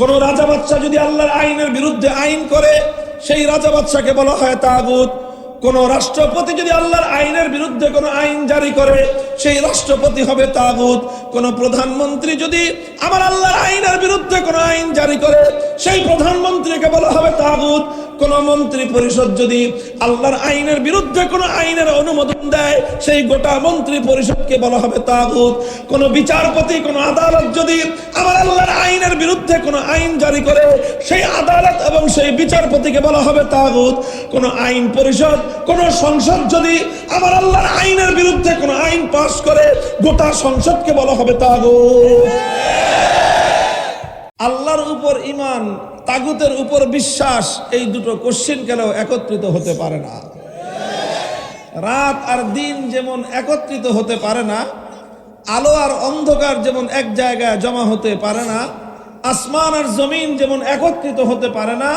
কোন রাজা বাদশা যদি আল্লাহর আইনের বিরুদ্ধে আইন করে সেই রাজা বাদশাকে বলা হয় তাগুত। কোন রাষ্ট্রপতি যদি আল্লাহর আইনের বিরুদ্ধে কোন আইন জারি করে সেই রাষ্ট্রপতি হবে তাগুত। কোন প্রধানমন্ত্রী যদি আমার আল্লাহর আইনের বিরুদ্ধে কোন আইন জারি করে সেই প্রধানমন্ত্রীকে বলা হবে তাগুত। কোন মন্ত্রী পরিষদ যদি আল্লাহর আইনের বিরুদ্ধে কোন আইনের অনুমোদন দেয় সেই গোটা মন্ত্রী পরিষদকে বলা হবে তাগুত। কোন বিচারপতি কোন আদালত যদি আমার আল্লাহর আইনের বিরুদ্ধে কোন আইন জারি করে সেই আদালত এবং সেই বিচারপতিকে বলা হবে তাগুত। কোন আইন পরিষদ কোন সংসদ যদি আমার আল্লাহর আইনের বিরুদ্ধে কোন আইন পাস করে গোটা সংসদকে বলা হবে তাগুত। আল্লাহর উপর ঈমান, তাগুতের উপর বিশ্বাস, এই দুটো কোশ্চিন কেন একত্রিত হতে পারে না? রাত আর দিন যেমন একত্রিত হতে পারে না, আলো আর অন্ধকার যেমন এক জায়গায় জমা হতে পারে না, আসমান আর জমিন যেমন একত্রিত হতে পারে না,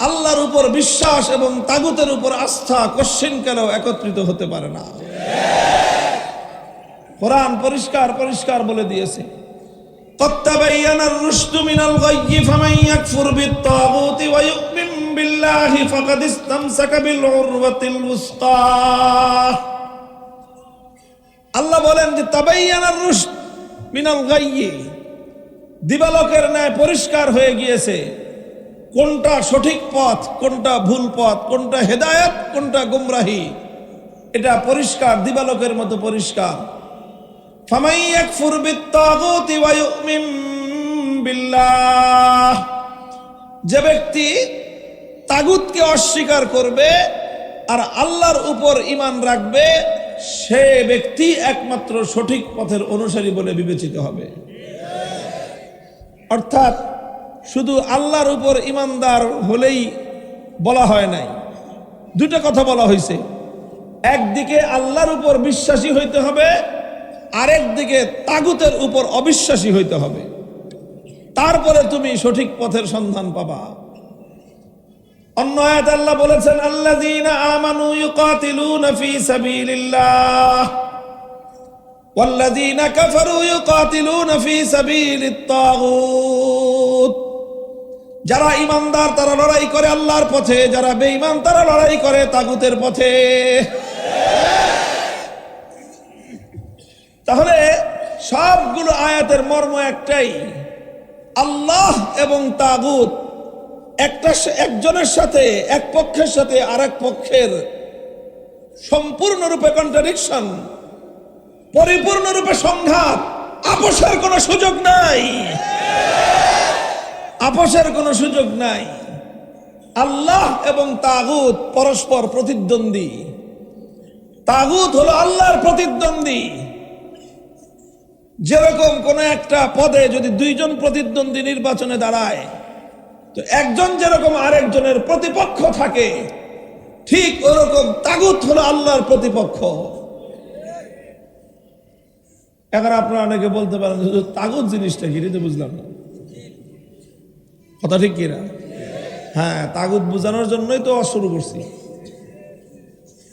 আল্লাহর উপর বিশ্বাস এবং তাগুতের উপর আস্থা কোশ্চিন কেন একত্রিত হতে পারে না? কোরআন পরিষ্কার পরিষ্কার বলে দিয়েছে, قد تبين الرشد من الغي فمن يكفر بالطاغوت ويؤمن بالله فقد استمسك بالعروة الوثقى। আল্লাহ বলেন যে তাবায়্যানার রুশদ মিনাল গায়্যি, দিবালোকের ন্যায় পরিষ্কার হয়ে গিয়েছে কোনটা সঠিক পথ, কোনটা ভুল পথ, কোনটা হেদায়েত, কোনটা গুমরাহি, এটা পরিষ্কার, দিবালোকের মতো পরিষ্কার। ফামান ইয়াকফুর বিত-তাগুতি ওয়া ইউমিন বিল্লাহ, যে ব্যক্তি তাগুতকে অস্বীকার করবে আর আল্লাহর উপর ঈমান রাখবে সে ব্যক্তি একমাত্র সঠিক পথের অনুসারী বলে বিবেচিত হবে। অর্থাৎ শুধু আল্লাহর উপর ঈমানদার হলেই বলা হয় নাই, দুটো কথা বলা হয়েছে। একদিকে আল্লাহর উপর বিশ্বাসী হইতে হবে, আরেক দিকে তাগুতের উপর অবিশ্বাসী হইতে হবে, তারপরে তুমি সঠিক পথের সন্ধান পাবা। অন্য আয়াতে আল্লাহ বলেছেন, আল্লাযীনা আমানু ইউকাতিলুনা ফী সাবিলিল্লাহ ওয়াল্লাযীনা কাফারু ইউকাতিলুনা ফী সাবিলিত তাগুত। যারা ঈমানদার তারা লড়াই করে আল্লাহর পথে, যারা বেঈমান তারা লড়াই করে তাগুতের পথে। তাহলে সবগুলো আয়াতের মর্ম একটাই, আল্লাহ এবং তাগুত একজনের সাথে, এক পক্ষের সাথে আরেক পক্ষের সম্পূর্ণরূপে কন্ট্রাডিকশন, পরিপূর্ণরূপে সংঘাত, আপোষের কোনো সুযোগ নাই, আপোষের কোনো সুযোগ নাই। আল্লাহ এবং তাগুত পরস্পর প্রতিদ্বন্দ্বী। তাগুত হলো আল্লাহর প্রতিদ্বন্দ্বী। যেরকম কোন একটা পদে যদি দুইজন প্রতিদ্বন্দ্বী নির্বাচনে দাঁড়ায়, তো একজন যেরকম আরেকজনের প্রতিপক্ষ থাকে, ঠিক ওরকম তাগুত হলো আল্লাহর প্রতিপক্ষ। এখন আপনারা অনেকে বলতে পারেন তাগুত জিনিসটা কি, তো বুঝলাম না, কথা ঠিক কিনা? হ্যাঁ, তাগুত বোঝানোর জন্যই তো শুরু করছি।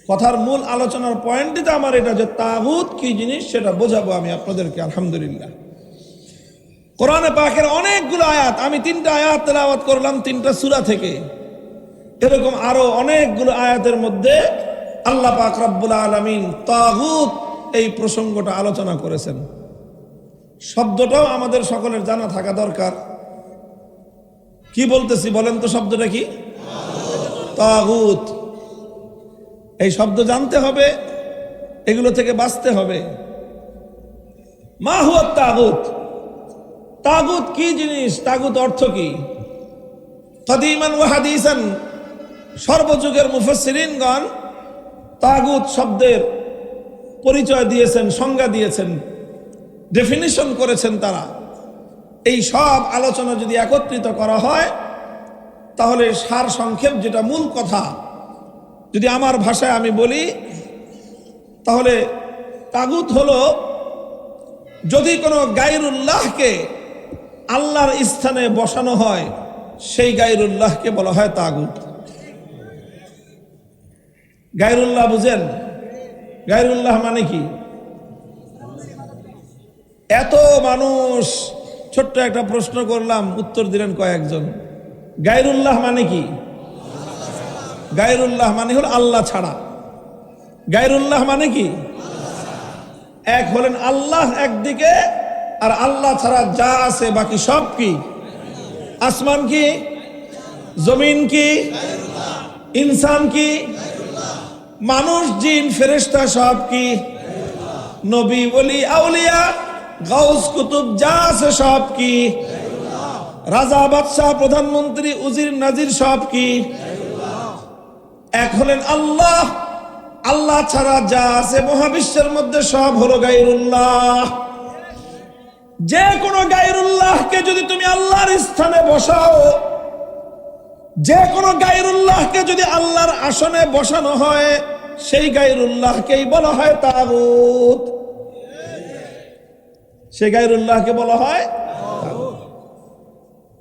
কথার মূল আলোচনার পয়েন্টই তো আমার এটা, যে তাগুত কি জিনিস সেটা বোঝাবো আমি আপনাদেরকে। আলহামদুলিল্লাহ, কোরআনে পাকের অনেকগুলো আয়াত, আমি 3টা আয়াত তেলাওয়াত করলাম 3টা সূরা থেকে, এরকম আরো অনেকগুলো আয়াতের মধ্যে আল্লাহ পাক রব্বুল আলামিন তাগুত এই প্রসঙ্গটা আলোচনা করেছেন। শব্দটাও আমাদের সকলের জানা থাকা দরকার। কি বলতেছি বলেন তো, শব্দটা কি? তাগুত। এই শব্দ জানতে হবে, এগুলো থেকে বাঁচতে হবে। মা হুয়া তাগুত, তাগুত কি জিনিস, তাগুত অর্থ কি? কাদিমান ওয়া হাদিসান, সর্বযুগের মুফাসসিরিনগণ তাগুত শব্দের পরিচয় দিয়েছেন, সংজ্ঞা দিয়েছেন, ডেফিনিশন করেছেন তারা। এই সব আলোচনা যদি একত্রিত করা হয় তাহলে সার সংক্ষেপ, যেটা মূল কথা, যদি আমার ভাষায় আমি বলি তাহলে তাগুত হলো যদি কোনো গায়রুল্লাহকে আল্লাহর স্থানে বসানো হয় সেই গায়রুল্লাহকে বলা হয় তাগুত। গায়রুল্লাহ বুঝেন? গায়রুল্লাহ মানে কি? এত মানুষ ছোট্ট একটা প্রশ্ন করলাম, উত্তর দিলেন কয়েকজন। গায়রুল্লাহ মানে কি? গায়রুল্লাহ মানে হল আল্লাহ ছাড়া। গায়রুল্লাহ মানে কি? এক হলেন আল্লাহ একদিকে, আর আল্লাহ ছাড়া যা আছে বাকি সব কি? আসমান কি, জমিন কি, ইনসান কি, মানুষ জিন ফেরেশতা সব কি? নবী ওলি আউলিয়া গাউস কুতুব যা আছে সব কি? রাজা বাদশাহ প্রধানমন্ত্রী উজির নাজির সব কি? এক হলেন আল্লাহ। আল্লাহ ছাড়া যা আছে মহাবিশ্বের মধ্যে সব হলো গায়রুল্লাহ। যে কোনো গায়রুল্লাহকে যদি তুমি আল্লাহর স্থানে বসাও, যে কোনো গায়রুল্লাহকে যদি আল্লাহর আসনে বসানো হয়, সেই গায়রুল্লাহকেই বলা হয় তাগুত। সেই গায়রুল্লাহকে বলা হয় তাগুত।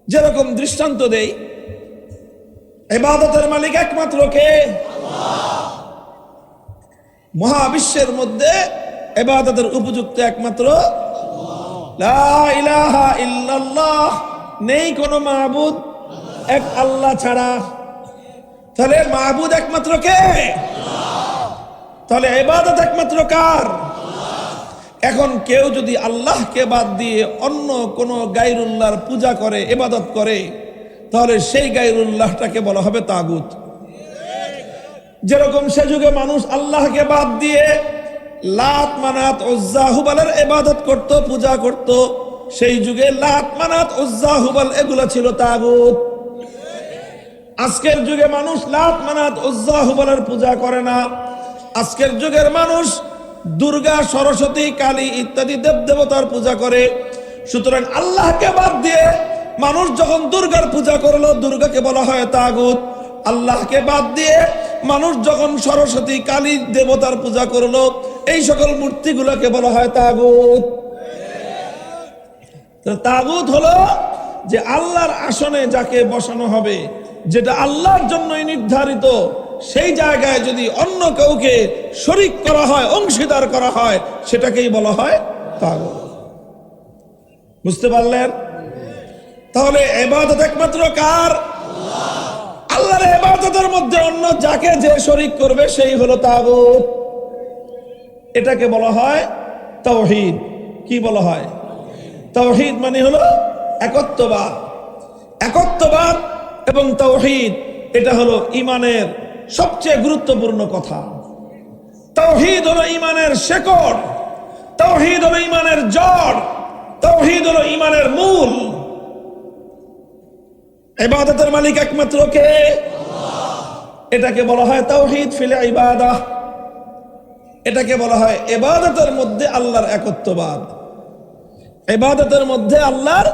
যেরকম দৃষ্টান্ত দেই, ইবাদতের মালিক একমাত্র কে? মহাবিশ্বের মধ্যে ইবাদতের উপযুক্ত একমাত্র লা ইলাহা ইল্লাল্লাহ, নেই কোনো মাবুদ এক আল্লাহ ছাড়া। তাহলে মাবুদ একমাত্র কে? তাহলে ইবাদত একমাত্র কার? এখন কেউ যদি আল্লাহকে বাদ দিয়ে অন্য কোন গায়রুল্লাহর পূজা করে, ইবাদত করে, তাহলে সেই গায়রুল্লাহটাকে বলা হবে তাগুত। যেরকম সে যুগে মানুষ আল্লাহকে বাদ দিয়ে লাত মানাত উজ্জা হুবালের ইবাদত করত, পূজা করত, সেই যুগে লাত মানাত উজ্জা হুবাল এগুলা ছিল তাগুত। আজকের যুগে মানুষ লাত মানাত উজ্জা হুবালের পূজা করে না। আজকের যুগের মানুষ দুর্গা, সরস্বতী, কালী ইত্যাদি দেবদেবতার পূজা করে। সুতরাং আল্লাহকে বাদ দিয়ে মানুষ যখন দুর্গার পূজা করলো, দুর্গাকে বলা হয় তাগুত। আল্লাহকে বাদ দিয়ে মানুষ যখন সরস্বতী, কালী দেবতার পূজা করলো, এই সকল মূর্তিগুলোকে বলা হয় তাগুত। তাগুত হলো যে আল্লাহর আসনে যাকে বসানো হবে, যেটা আল্লাহর জন্যই নির্ধারিত, সেই জায়গায় যদি অন্য কাউকে শরীক করা হয়, অংশীদার করা হয়, সেটাকেই বলা হয় তাগুত। বুঝতে পারলেন? তাহলে ইবাদত একমাত্র কার? আল্লাহর ইবাদতের মধ্যে অন্য যাকে যে শরীক করবে সেই হলো তাগুত। এটাকে বলা হয় তাওহীদ। কি বলা হয়? তাওহীদ মানে হলো একত্ববাদ। একত্ববাদ এবং তাওহীদ এটা হলো ঈমানের সবচেয়ে গুরুত্বপূর্ণ কথা। তাওহীদ হলো ঈমানের শেকড়, তাওহীদ হলো ঈমানের জড়, তাওহীদ হলো ঈমানের মূল। ইবাদতের মালিক একমাত্র কে? এটাকে বলা হয় তাওহীদ ফিল ইবাদাহ। এটাকে বলা হয় ইবাদতের মধ্যে আল্লাহর একত্ববাদ। ইবাদতের মধ্যে আল্লাহর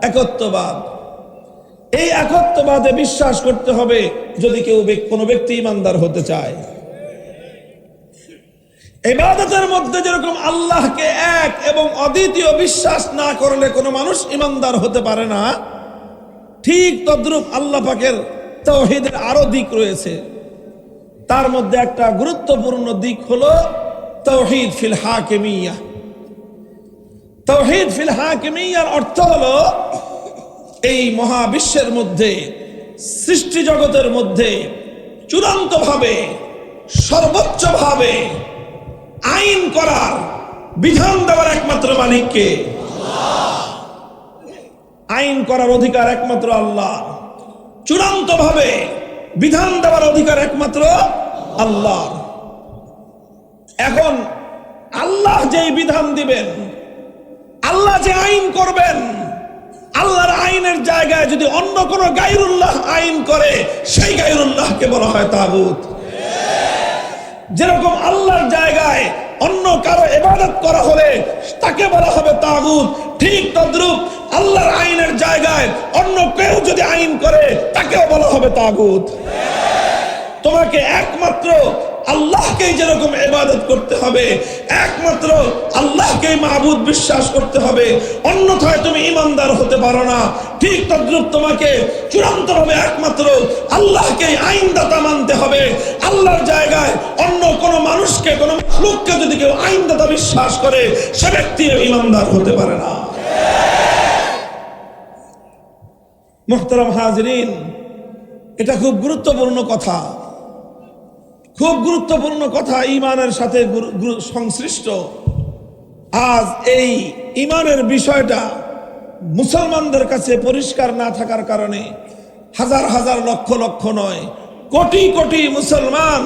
একত্ববাদ। এই একত্ববাদে বিশ্বাস করতে হবে যদি কেউ কোনো ব্যক্তি ঈমানদার হতে চায়। ইবাদতের মধ্যে যেরকম আল্লাহকে এক এবং অদ্বিতীয় বিশ্বাস না করলে কোনো মানুষ ঈমানদার হতে পারে না, ঠিক তদ্রূপ আল্লাহ পাকের তাওহীদের আরো দিক রয়েছে। তার মধ্যে একটা গুরুত্বপূর্ণ দিক হলো তাওহীদ ফিল হাকিমিয়া। তাওহীদ ফিল হাকিমিয়ার অর্থ হলো এই মহাবিশ্বের মধ্যে, সৃষ্টি জগতের মধ্যে চূড়ান্তভাবে, সর্বোচ্চভাবে আইন করার, বিধান দেওয়ার একমাত্র মালিককে। আইন করার অধিকার একমাত্র আল্লাহ। চূড়ান্তভাবে বিধান দেওয়ার অধিকার একমাত্র আল্লাহ। এখন আল্লাহ যেই বিধান দিবেন, আল্লাহ যে আইন করবেন, আল্লাহর আইনের জায়গায় যদি অন্য কোন গায়রুল্লাহ আইন করে, সেই গায়রুল্লাহকে বলা হয় তাগুত। যেরকম আল্লাহর জায়গায় অন্য কারো ইবাদত করা হলে তাকে বলা হবে তাগুত, ঠিক তদ্রূপ আল্লাহর আইনের জায়গায় অন্য কেউ যদি আইন করে তাকেও বলা হবে তাগুত। তোমাকে একমাত্র আল্লাহকেই যেরকম ইবাদত করতে হবে, একমাত্র আল্লাহকেই মাবুদ বিশ্বাস করতে হবে, অন্যথায় তুমি ঈমানদার হতে পারো না। ঠিক তদ্রূপ তোমাকে চূড়ান্তভাবে একমাত্র আল্লাহকেই আইনদাতা মানতে হবে। আল্লাহর জায়গায় অন্য কোন মানুষকে, কোন লোককে যদি কেউ আইনদাতা বিশ্বাস করে, সে ব্যক্তি ঈমানদার হতে পারে না। মুহতারাম হাজিরিন, এটা খুব গুরুত্বপূর্ণ কথা, খুব গুরুত্বপূর্ণ কথা, ঈমানের সাথে সংশ্লিষ্ট। আজ এই ঈমানের বিষয়টা মুসলমানদের কাছে পরিষ্কার না থাকার কারণে হাজার হাজার লক্ষ লক্ষ নয়, কোটি কোটি মুসলমান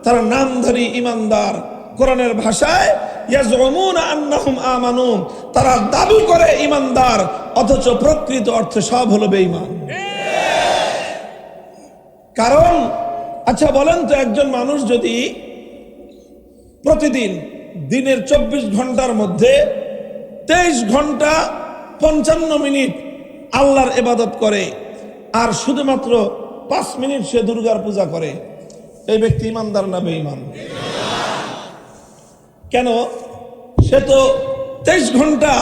তারা নামধারী ঈমানদার, কোরআনের ভাষায় ইয়াজউমুনা আন্নাহুম আমানু, তারা দাবি করে ঈমানদার, অথচ প্রকৃত অর্থে সব হলো বেঈমান। কারণ আচ্ছা বলেন তো, একজন মানুষ যদি প্রতিদিন দিনের 24 ঘন্টার মধ্যে 23 ঘন্টা 55 মিনিট আল্লাহর ইবাদত করে আর শুধুমাত্র 5 মিনিট সে দুর্গার পূজা করে, এই ব্যক্তি ঈমানদার না বেঈমান? কেন? সে তো 23 ঘন্টা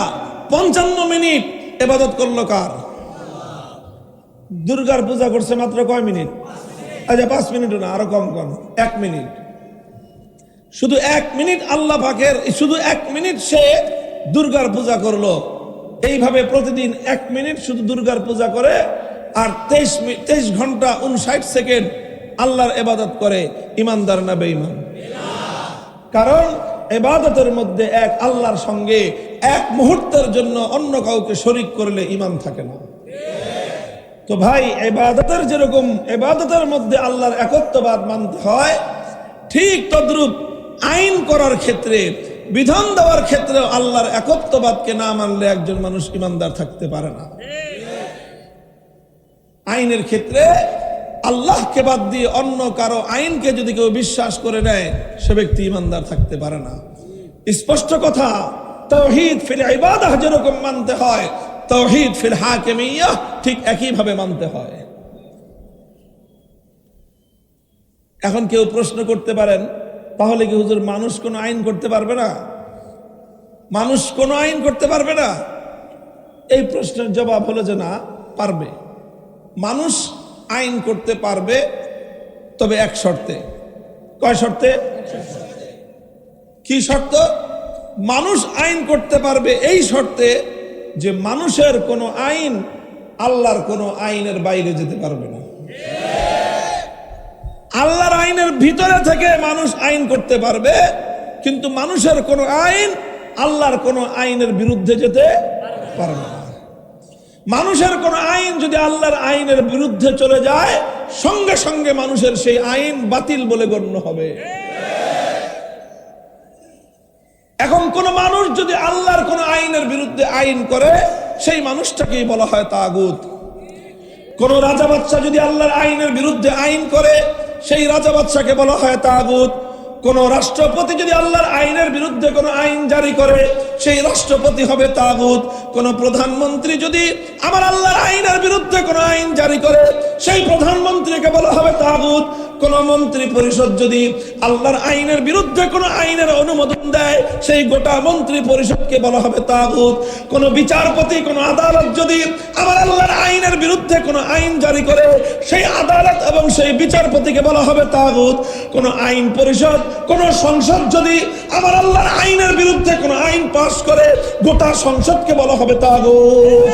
55 মিনিট ইবাদত করলো কার? দুর্গার পূজা করছে মাত্র কয় মিনিট? আচ্ছা 5 মিনিটও না, আরো কম কম, 1 মিনিট। শুধু 1 মিনিট আল্লাহ পাকের, শুধু 1 মিনিট সে দুর্গার পূজা করলো। এইভাবে প্রতিদিন 1 মিনিট শুধু দুর্গার পূজা করে আর 23 ঘন্টা 59 সেকেন্ড আল্লাহর ইবাদত করে, ঈমানদার না বেঈমান? কারণ ইবাদতের মধ্যে এক আল্লাহর সঙ্গে এক মুহূর্তের জন্য অন্য কাউকে শরীক করলে ঈমান থাকে না। তো ভাই, ইবাদতের যেরকম ইবাদতের মধ্যে আল্লাহর একত্ববাদ মানতে হয়, ঠিক তদ্রূপ আইন করার ক্ষেত্রে, বিধান দেওয়ার ক্ষেত্রে আল্লাহর একত্ববাদকে না মানলে একজন মানুষ ঈমানদার থাকতে পারে না। আইনের ক্ষেত্রে আল্লাহকে বাদ দিয়ে অন্য কারো আইনকে যদি কেউ বিশ্বাস করে নেয়, সে ব্যক্তি ঈমানদার থাকতে পারে না। স্পষ্ট কথা, তাওহীদ ফিল ইবাদাহ যেরকম মানতে হয়, তাওহীদ ফিল হাকিমিয়্যাহ ঠিক একই ভাবে মানতে হয়। এখন কেউ প্রশ্ন করতে পারেন, তাহলে কি হুজুর মানুষ কোনো আইন করতে পারবে না? মানুষ কোনো আইন করতে পারবে না? এই প্রশ্নের জবাব হলো যে না, পারবে। মানুষ আইন করতে পারবে, তবে এক শর্তে। কয় শর্তে? কি শর্ত? মানুষ আইন করতে পারবে এই শর্তে যে মানুষের কোনো আইন আল্লাহর কোনো আইনের বাইরে যেতে পারবে না। আল্লাহর আইনের ভিতরে থেকে মানুষ আইন করতে পারবে, কিন্তু মানুষের কোনো আইন আল্লাহর কোনো আইনের বিরুদ্ধে যেতে পারবে না। মানুষের কোন আইন যদি আল্লাহর আইনের বিরুদ্ধে চলে যায়, সঙ্গে সঙ্গে মানুষের সেই আইন বাতিল বলে গণ্য হবে। এখন কোন মানুষ যদি আল্লাহর কোন আইনের বিরুদ্ধে আইন করে, সেই মানুষটাকেই বলা হয় তাগুত। কোন রাজা বাদশা যদি আল্লাহর আইনের বিরুদ্ধে আইন করে, সেই রাজা বাদশাকে বলা হয় তাগুত। কোন রাষ্ট্রপতি যদি আল্লাহর আইনের বিরুদ্ধে কোন আইন জারি করে, সেই রাষ্ট্রপতি হবে তাগুত। কোন প্রধানমন্ত্রী যদি আমার আল্লাহর আইনের বিরুদ্ধে কোন আইন জারি করে, সেই প্রধানমন্ত্রীকে বলা হবে তাগুত। কোন মন্ত্রী পরিষদ যদি আল্লাহর আইনের বিরুদ্ধে কোন আইনের অনুমোদন দেয়, সেই গোটা মন্ত্রী পরিষদকে বলা হবে তাগুত। কোন বিচারপতি, কোন আদালত যদি আমার আল্লাহর আইনের বিরুদ্ধে কোন আইন জারি করে, সেই আদালত এবং সেই বিচারপতিকে বলা হবে তাগুত। কোন আইন পরিষদ, কোন সংসদ যদি আমার আল্লাহর আইনের বিরুদ্ধে কোন আইন পাস করে, গোটা সংসদকে বলা হবে তাগুত।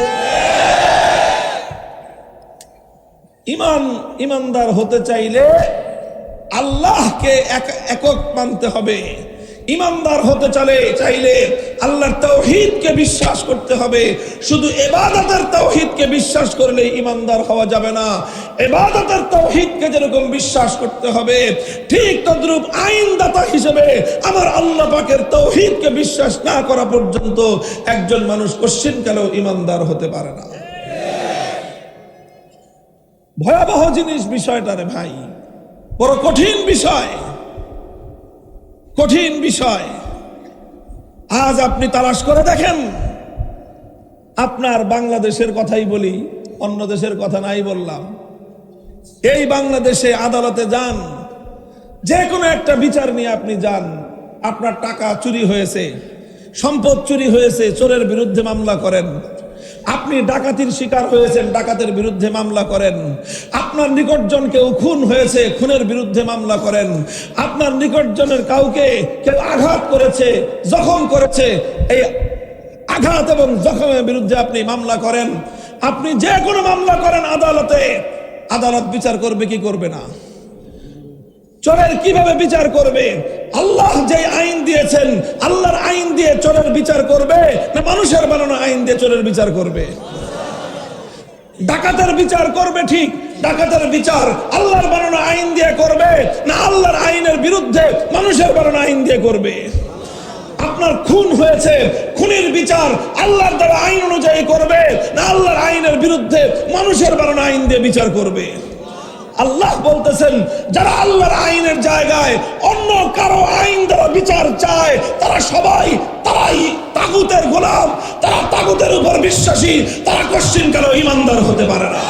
ঈমানদার হতে চাইলে আল্লাহকে একক মানতে হবে। ঈমানদার হতে চাইলে আল্লাহর তাওহীদকে বিশ্বাস করতে হবে। শুধু ইবাদতের তাওহীদকে বিশ্বাস করলে ঈমানদার হওয়া যাবে না। ইবাদতের তাওহীদকে যেরকম বিশ্বাস করতে হবে, ঠিক তদ্রূপ আইনদাতা হিসেবে আমার আল্লাহ পাকের তাওহীদকে বিশ্বাস না করা পর্যন্ত একজন মানুষ কোশ্চিনকালেও ঈমানদার হতে পারে না। ভয়াবহ জিনিস বিষয়টা রে ভাই, বড় কঠিন বিষয়, কঠিন বিষয়। আজ আপনি তালাশ করে দেখেন, আপনার বাংলাদেশের কথাই বলি, অন্য দেশের কথা নাই বললাম। এই বাংলাদেশে আদালতে যান, যে কোনো একটা বিচার নিয়ে আপনি যান, আপনার টাকা চুরি হয়েছে, সম্পদ চুরি হয়েছে, চোরের বিরুদ্ধে মামলা করেন। আপনি ডাকাতির শিকার হয়েছেন, ডাকাতের বিরুদ্ধে মামলা করেন। আপনার নিকটজন কেউ খুন হয়েছে, খুনের বিরুদ্ধে মামলা করেন। আপনার নিকটজনের কাউকে কেউ আঘাত করেছে, জখম করেছে, এই আঘাত এবং জখমের বিরুদ্ধে আপনি মামলা করেন। আপনি যে কোনো মামলা করেন আদালতে, আদালত বিচার করবে কি করবে না? চোরের কিভাবে বিচার করবে? আল্লাহ যে আইন দিয়েছেন, আল্লাহর আইন দিয়ে চোরের বিচার করবে না মানুষের বানানো আইন দিয়ে চোরের বিচার করবে? ডাকাতের বিচার করবে ঠিক, ডাকাতের বিচার আল্লাহর বানানো আইন দিয়ে করবে না আল্লাহর আইনের বিরুদ্ধে মানুষের বানানো আইন দিয়ে করবে? আপনার খুন হয়েছে, খুনের বিচার আল্লাহর দ্বারা আইন অনুযায়ী করবে না আল্লাহর আইনের বিরুদ্ধে মানুষের বানানো আইন দিয়ে বিচার করবে? আল্লাহ বলতেছেন, যারা আল্লাহর আইনের জায়গায় অন্য কারো আইন দ্বারা বিচার চায় তারা সবাই তারাই তাগুতের গোলাম, তারা তাগুতের উপর বিশ্বাসী, তারা কোশ্চিন কারো ইমানদার হতে পারে না।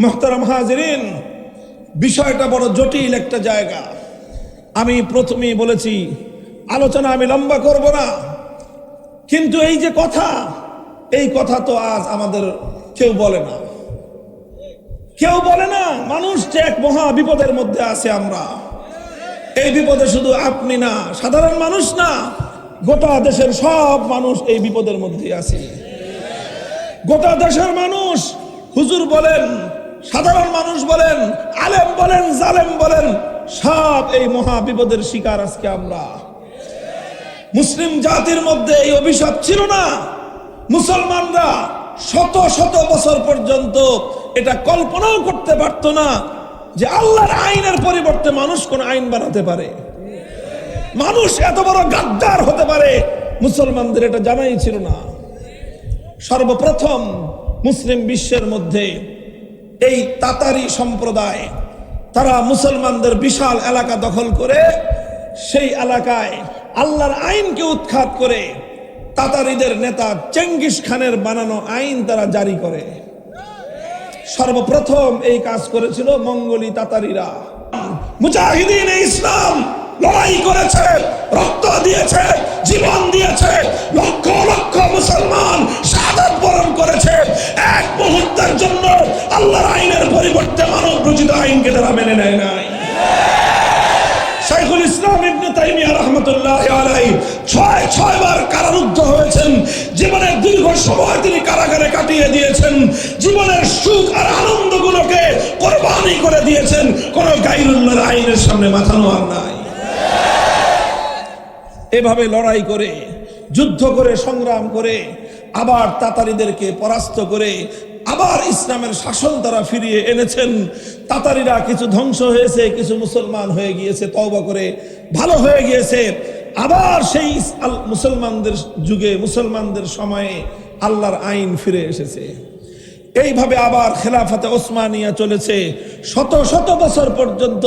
মুহতারাম হাজিরিন, বিষয়টা বড় জটিল একটা জায়গা। আমি প্রথমেই বলেছি আলোচনা আমি লম্বা করব না, কিন্তু এই যে কথা, এই কথা তো আজ আমাদের কেউ বলে না, কেউ বলে না। মানুষ যে এক মহা বিপদের মধ্যে আছে। আমরা এই বিপদে শুধু আপনি না, সাধারণ মানুষ না, গোটা দেশের সব মানুষ এই বিপদের মধ্যে আছে। গোটা দেশের মানুষ, হুজুর বলেন, সাধারণ মানুষ বলেন, আলেম বলেন, জালেম বলেন, সব এই মহা বিপদের শিকার আজকে আমরা। মুসলিম জাতির মধ্যে এই অভিশাপ ছিল না। মুসলমানরা শত শত বছর পর্যন্ত এটা কল্পনাও করতে পারত না যে আল্লাহর আইনের পরিবর্তে মানুষ কোন আইন বানাতে পারে, মানুষ এত বড় গাদ্দার হতে পারে। মুসলমানদের এটা জানাই ছিল না। সর্বপ্রথম মুসলিম বিশ্বের মধ্যে এই তাতারি সম্প্রদায়, তারা মুসলমানদের বিশাল এলাকা দখল করে সেই এলাকায় আল্লাহর আইনকে উৎখাত করে তাতারিদের নেতা চেঙ্গিস খানের বানানো আইন তারা জারি করে। সর্বপ্রথম এই কাজ করেছিল মঙ্গোলি তাতারিরা। মুজাহিদিন ইসলাম লড়াই করেছে, রক্ত দিয়েছে, জীবন দিয়েছে, লক্ষ লক্ষ মুসলমান শাহাদাত বরণ করেছে। এক মুহূর্তের জন্য আল্লাহর আইনের পরিবর্তে মানব রচিত আইনকে তারা মেনে নেয় নাই। শাইখুল ইসলাম ইবনে তাইমিয়া রাহমাতুল্লাহি আলাইহি ছয় বার কারারুদ্ধ হয়েছেন। জীবনের দীর্ঘ সময় তিনি কারাগারে কাটিয়ে দিয়েছেন। জীবনের সুখ আর আনন্দগুলোকে কোরবানি করে দিয়েছেন। কোন গায়রুল্লাহর আইনের সামনে মাথা নোয়ার নাই। এভাবে লড়াই করে, যুদ্ধ করে, সংগ্রাম করে আবার তাতারিদেরকে পরাস্ত করে আবার ইসলামের শাসন তারা ফিরিয়ে এনেছেন। তাতারিরা কিছু ধ্বংস হয়েছে, কিছু মুসলমান হয়ে গিয়েছে, তওবা করে ভালো হয়ে গিয়েছে। আবার সেই মুসলমানদের যুগে, মুসলমানদের সময়ে আল্লাহর আইন ফিরে এসেছে। এইভাবে আবার খেলাফতে ওসমানিয়া চলেছে। শত শত বছর পর্যন্ত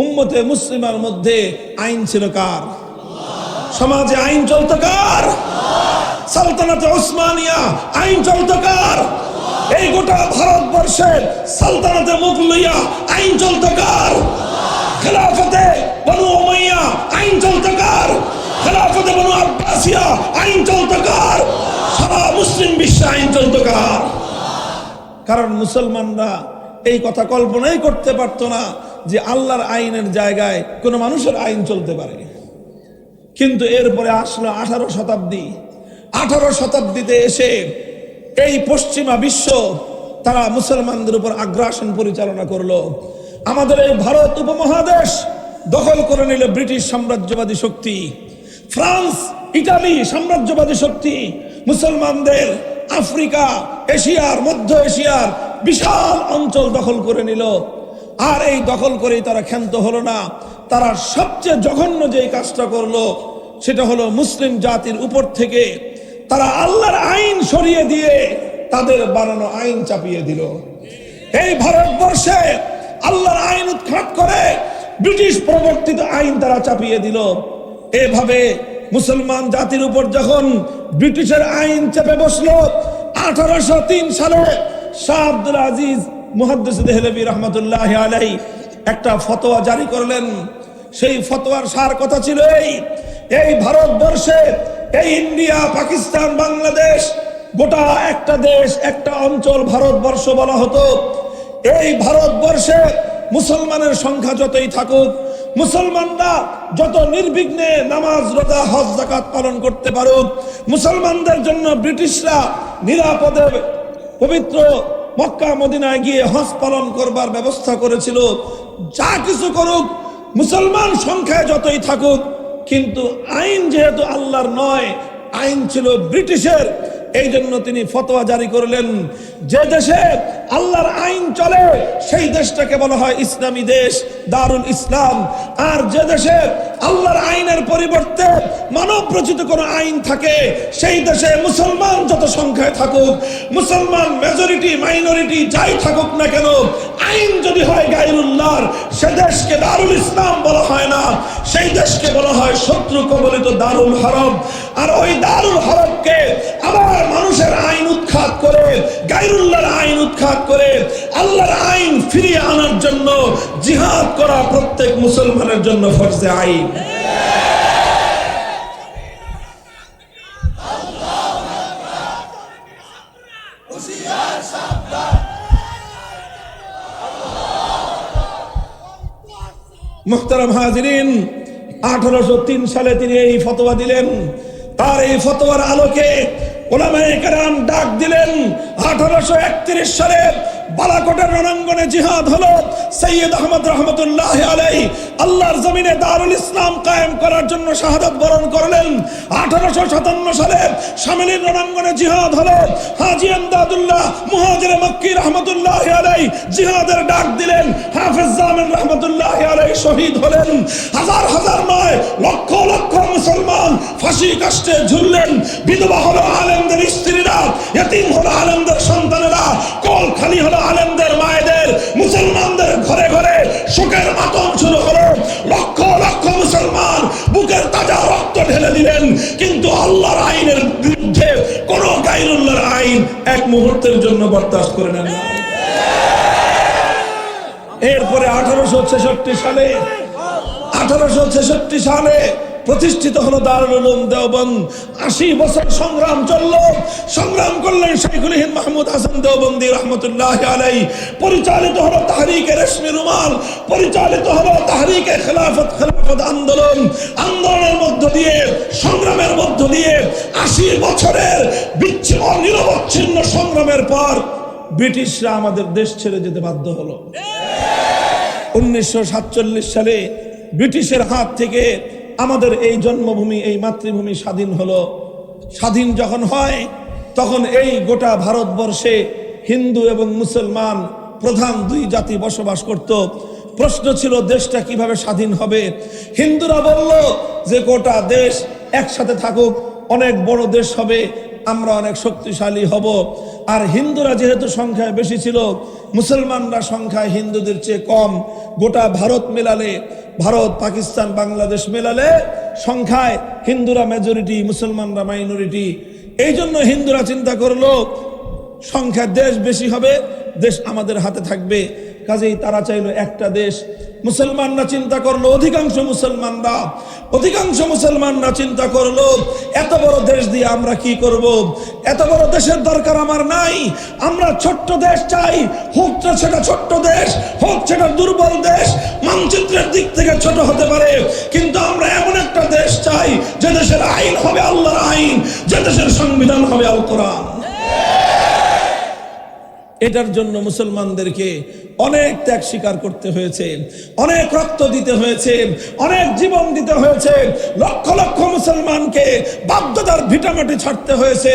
উম্মতে মুসলিমার মধ্যে আইন ছিল কার? সমাজে আইন চলত কার? সালতানাতে ওসমানিয়া আইন চলত কার? এই গোটা ভারতবর্ষের সালতানাতে মুগলিয়া আইন চলত কার? খেলাফতে বনু উমাইয়া আইন চলত কার? খেলাফতে বনু আব্বাসিয়া আইন চলত কার? সারা মুসলিম বিশ্বে আইন চলত কার? কারণ মুসলমানরা এই কথা কল্পনাই করতে পারত না যে আল্লাহর আইনের জায়গায় কোন মানুষের আইন চলতে পারে। কিন্তু এরপরে আসলো 18 শতাব্দী। 18 শতাব্দীতে এসে এই পশ্চিমা বিশ্ব তারা মুসলমানদের উপর আগ্রাসন পরিচালনা করলো। আমাদের এই ভারত উপমহাদেশ দখল করে নিল ব্রিটিশ সাম্রাজ্যবাদী শক্তি। ফ্রান্স, ইটালি সাম্রাজ্যবাদী শক্তি মুসলমানদের আফ্রিকা, এশিয়ার, মধ্য এশিয়ার বিশাল অঞ্চল দখল করে নিল। আর এই দখল করেই তারা ক্ষান্ত হলো না। তারা সবচেয়ে জঘন্য যে কাজটা করলো সেটা হলো মুসলিম জাতির উপর থেকে তারা আল্লাহর আইন সরিয়ে দিয়ে তাদের বানানো আইন চাপিয়ে দিল। এই ভারতবর্ষে আল্লাহর আইন উৎখাত করে ব্রিটিশ প্রবর্তিত আইন তারা চাপিয়ে দিল। এভাবে মুসলমান জাতির উপর যখন ব্রিটিশের আইন চেপে বসলো, 1803 সালে শাহ আব্দুল আজিজ মুহাদ্দিস দেহলভী রাহমাতুল্লাহি আলাইহি একটা ফতোয়া জারি করলেন। সেই ফতোয়ার সার কথা ছিল এই ভারতবর্ষে, এই ইন্ডিয়া, পাকিস্তান, বাংলাদেশ, গোটা একটা দেশ, একটা অঞ্চল ভারতবর্ষ বলা হতো। এই ভারতবর্ষে মুসলমানের সংখ্যা যতই থাকুক, মুসলমানরা যত নির্বিঘ্নে নামাজ, রোজা, হজ, যাকাত পালন করতে পারুক, মুসলমানদের জন্য ব্রিটিশরা নিরাপদে পবিত্র মক্কা মদিনায় গিয়ে হজ পালন করবার ব্যবস্থা করেছিল। যা কিছু করুক, মুসলমান সংখ্যায় যতই থাকুক, কিন্তু আইন যেহেতু আল্লাহর নয়, আইন ছিল ব্রিটিশের। এই জন্য তিনি ফতোয়া জারি করলেন, যে দেশে আল্লাহর আইন চলে সেই দেশটাকে বলা হয় ইসলামী দেশ, দারুল ইসলাম। আর যে দেশে আল্লাহর আইনের পরিবর্তে মানব রচিত কোনো আইন থাকে, সেই দেশে মুসলমান যত সংখ্যায় থাকুক, মুসলমান মেজরিটি, মাইনরিটি যাই থাকুক না কেন, আইন যদি হয় গায়রুল্লাহর, সে দেশকে দারুল ইসলাম বলা হয় না, সেই দেশকে বলা হয় শত্রু কবলিত দারুল হরব। আর ওই দারুল হরবকে আবার মানুষের আইন উৎখাত করে, গায়রুল্লাহর আইন উৎখাত করে আল্লাহর আইন ফিরিয়ে আনার জন্য জিহাদ করা প্রত্যেক মুসলমানের জন্য ফরজে আইন। মুহতারাম হাজিরিন, 1803 সালে তিনি এই ফতোয়া দিলেন। তার এই ফতোয়ার আলোকে উলামায়ে কেরাম ডাক দিলেন। 1831 সালে বালাকোটের রণাঙ্গনে জিহাদ হলো। সৈয়দ আহমদ রহমতুল্লাহ আলাইহি আল্লাহর জমিনে দারুল ইসলাম কায়েম করার জন্য শাহাদাত বরণ করলেন। 1857 সালে শামিলির রণাঙ্গনে জিহাদ হলো। হাজী আমদাদুল্লাহ মুহাজির মক্কি রহমতুল্লাহ আলাইহি জিহাদের ডাক দিলেন। হাফেজ জামিন রহমতুল্লাহ আলাইহি শহীদ হলেন। হাজার হাজার নয়, লক্ষ লক্ষ মুসলমান ফাঁসি কাষ্টে ঝুললেন। বিধবা হলো আলেমদের স্ত্রীরা, ইতিম হলো আলেমদের সন্তানেরা, কল খালি হলো আলেমদের মায়েদের। মুসলমানদের ঘরে ঘরে শোকের মাতম শুরু হলো। লক্ষ লক্ষ মুসলমান বুকের তাজা রক্ত ঢেলে দিলেন, কিন্তু আল্লাহর আইনের বিরুদ্ধে কোন গায়রুল্লাহর আইন এক মুহূর্তের জন্য বরদাস্ত করে নেন না। এরপরে 1866 সালে প্রতিষ্ঠিত হলো দারুল উলুম দেওবন্দ। 80 বছর সংগ্রাম চলল। সংগ্রাম করলেন শাইখুল হিন্দ মাহমুদ হাসান দেওবন্দি রহমতুল্লাহ আলাইহি। পরিচালিত হলো তাহরিকে রেশমি রুমাল, পরিচালিত হলো তাহরিকে খেলাফত আন্দোলন। আন্দোলনের মধ্য দিয়ে, সংগ্রামের মধ্য দিয়ে 80 বছরের নিরবচ্ছিন্ন সংগ্রামের পর ব্রিটিশরা আমাদের দেশ ছেড়ে যেতে বাধ্য হলো। 1947 সালে ব্রিটিশের হাত থেকে আমাদের এই জন্মভূমি, এই মাতৃভূমি স্বাধীন হলো। স্বাধীন যখন হয়, তখন এই গোটা ভারতবর্ষে হিন্দু এবং মুসলমান প্রধান দুই জাতি বসবাস করত। প্রশ্ন ছিল দেশটা কিভাবে স্বাধীন হবে। হিন্দুরা বলল যে গোটা দেশ একসাথে থাকুক, অনেক বড় দেশ হবে, আমরা অনেক শক্তিশালী হব। আর হিন্দুরা যেহেতু সংখ্যায় বেশি ছিল, মুসলমানরা সংখ্যায় হিন্দুদের চেয়ে কম। গোটা ভারত মেলালে, ভারত, পাকিস্তান, বাংলাদেশ মেলালে সংখ্যায় হিন্দুরা মেজরিটি, মুসলমানরা মাইনরিটি। এই জন্য হিন্দুরা চিন্তা করলো সংখ্যায় দেশ বেশি হবে, দেশ আমাদের হাতে থাকবে। কাজেই তারা চাইলো একটা দেশ। মুসলমানরা চিন্তা করলো, অধিকাংশ মুসলমানরা চিন্তা করলো এত বড় দেশ দিয়ে আমরা কি করব, এত বড় দেশের দরকার আমার নাই। আমরা ছোট্ট দেশ চাই, হোক সেটা ছোট্ট দেশ, হোক সেটা দুর্বল দেশ, মানচিত্রের দিক থেকে ছোট হতে পারে, কিন্তু আমরা এমন একটা দেশ চাই যে দেশের আইন হবে আল্লাহর আইন, যে দেশের সংবিধান হবে আল কোরআন। এটার জন্য মুসলমানদেরকে অনেক ত্যাগ স্বীকার করতে হয়েছে, অনেক রক্ত দিতে হয়েছে, অনেক জীবন দিতে হয়েছে। লক্ষ লক্ষ মুসলমানকে বাধ্যতার ভিটামাটি ছাড়তে হয়েছে।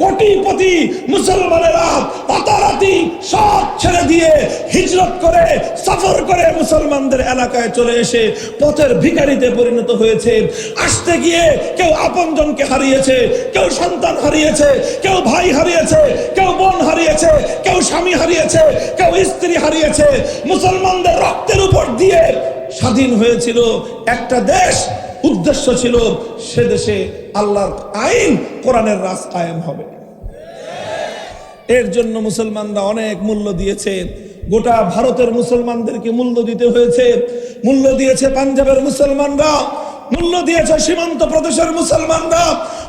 কোটিপতি মুসলমানেরা রাতারাতি সব ছেড়ে দিয়ে হিজরত করে, সফর করে মুসলমানদের এলাকায় চলে এসে পথের ভিখারিতে পরিণত হয়েছে। আসতে গিয়ে কেউ আপনজনকে হারিয়েছে, কেউ সন্তান হারিয়েছে, কেউ ভাই হারিয়েছে, কেউ বোন হারিয়েছে, কেউ স্বামী হারিয়েছে, কেউ স্ত্রী হারিয়েছে। মুসলমানদের রক্তের উপর দিয়ে স্বাধীন হয়েছিল একটা দেশ। উদ্দেশ্য ছিল সে দেশে আল্লাহর আইন, কোরআনের রাজ কায়েম হবে। এর জন্য মুসলমানরা অনেক মূল্য দিয়েছে। গোটা ভারতের মুসলমানদেরকে মূল্য দিতে হয়েছে। মূল্য দিয়েছে পাঞ্জাবের মুসলমানরা, মূল্য দিয়েছে সীমান্ত প্রদেশের মুসলমানরা,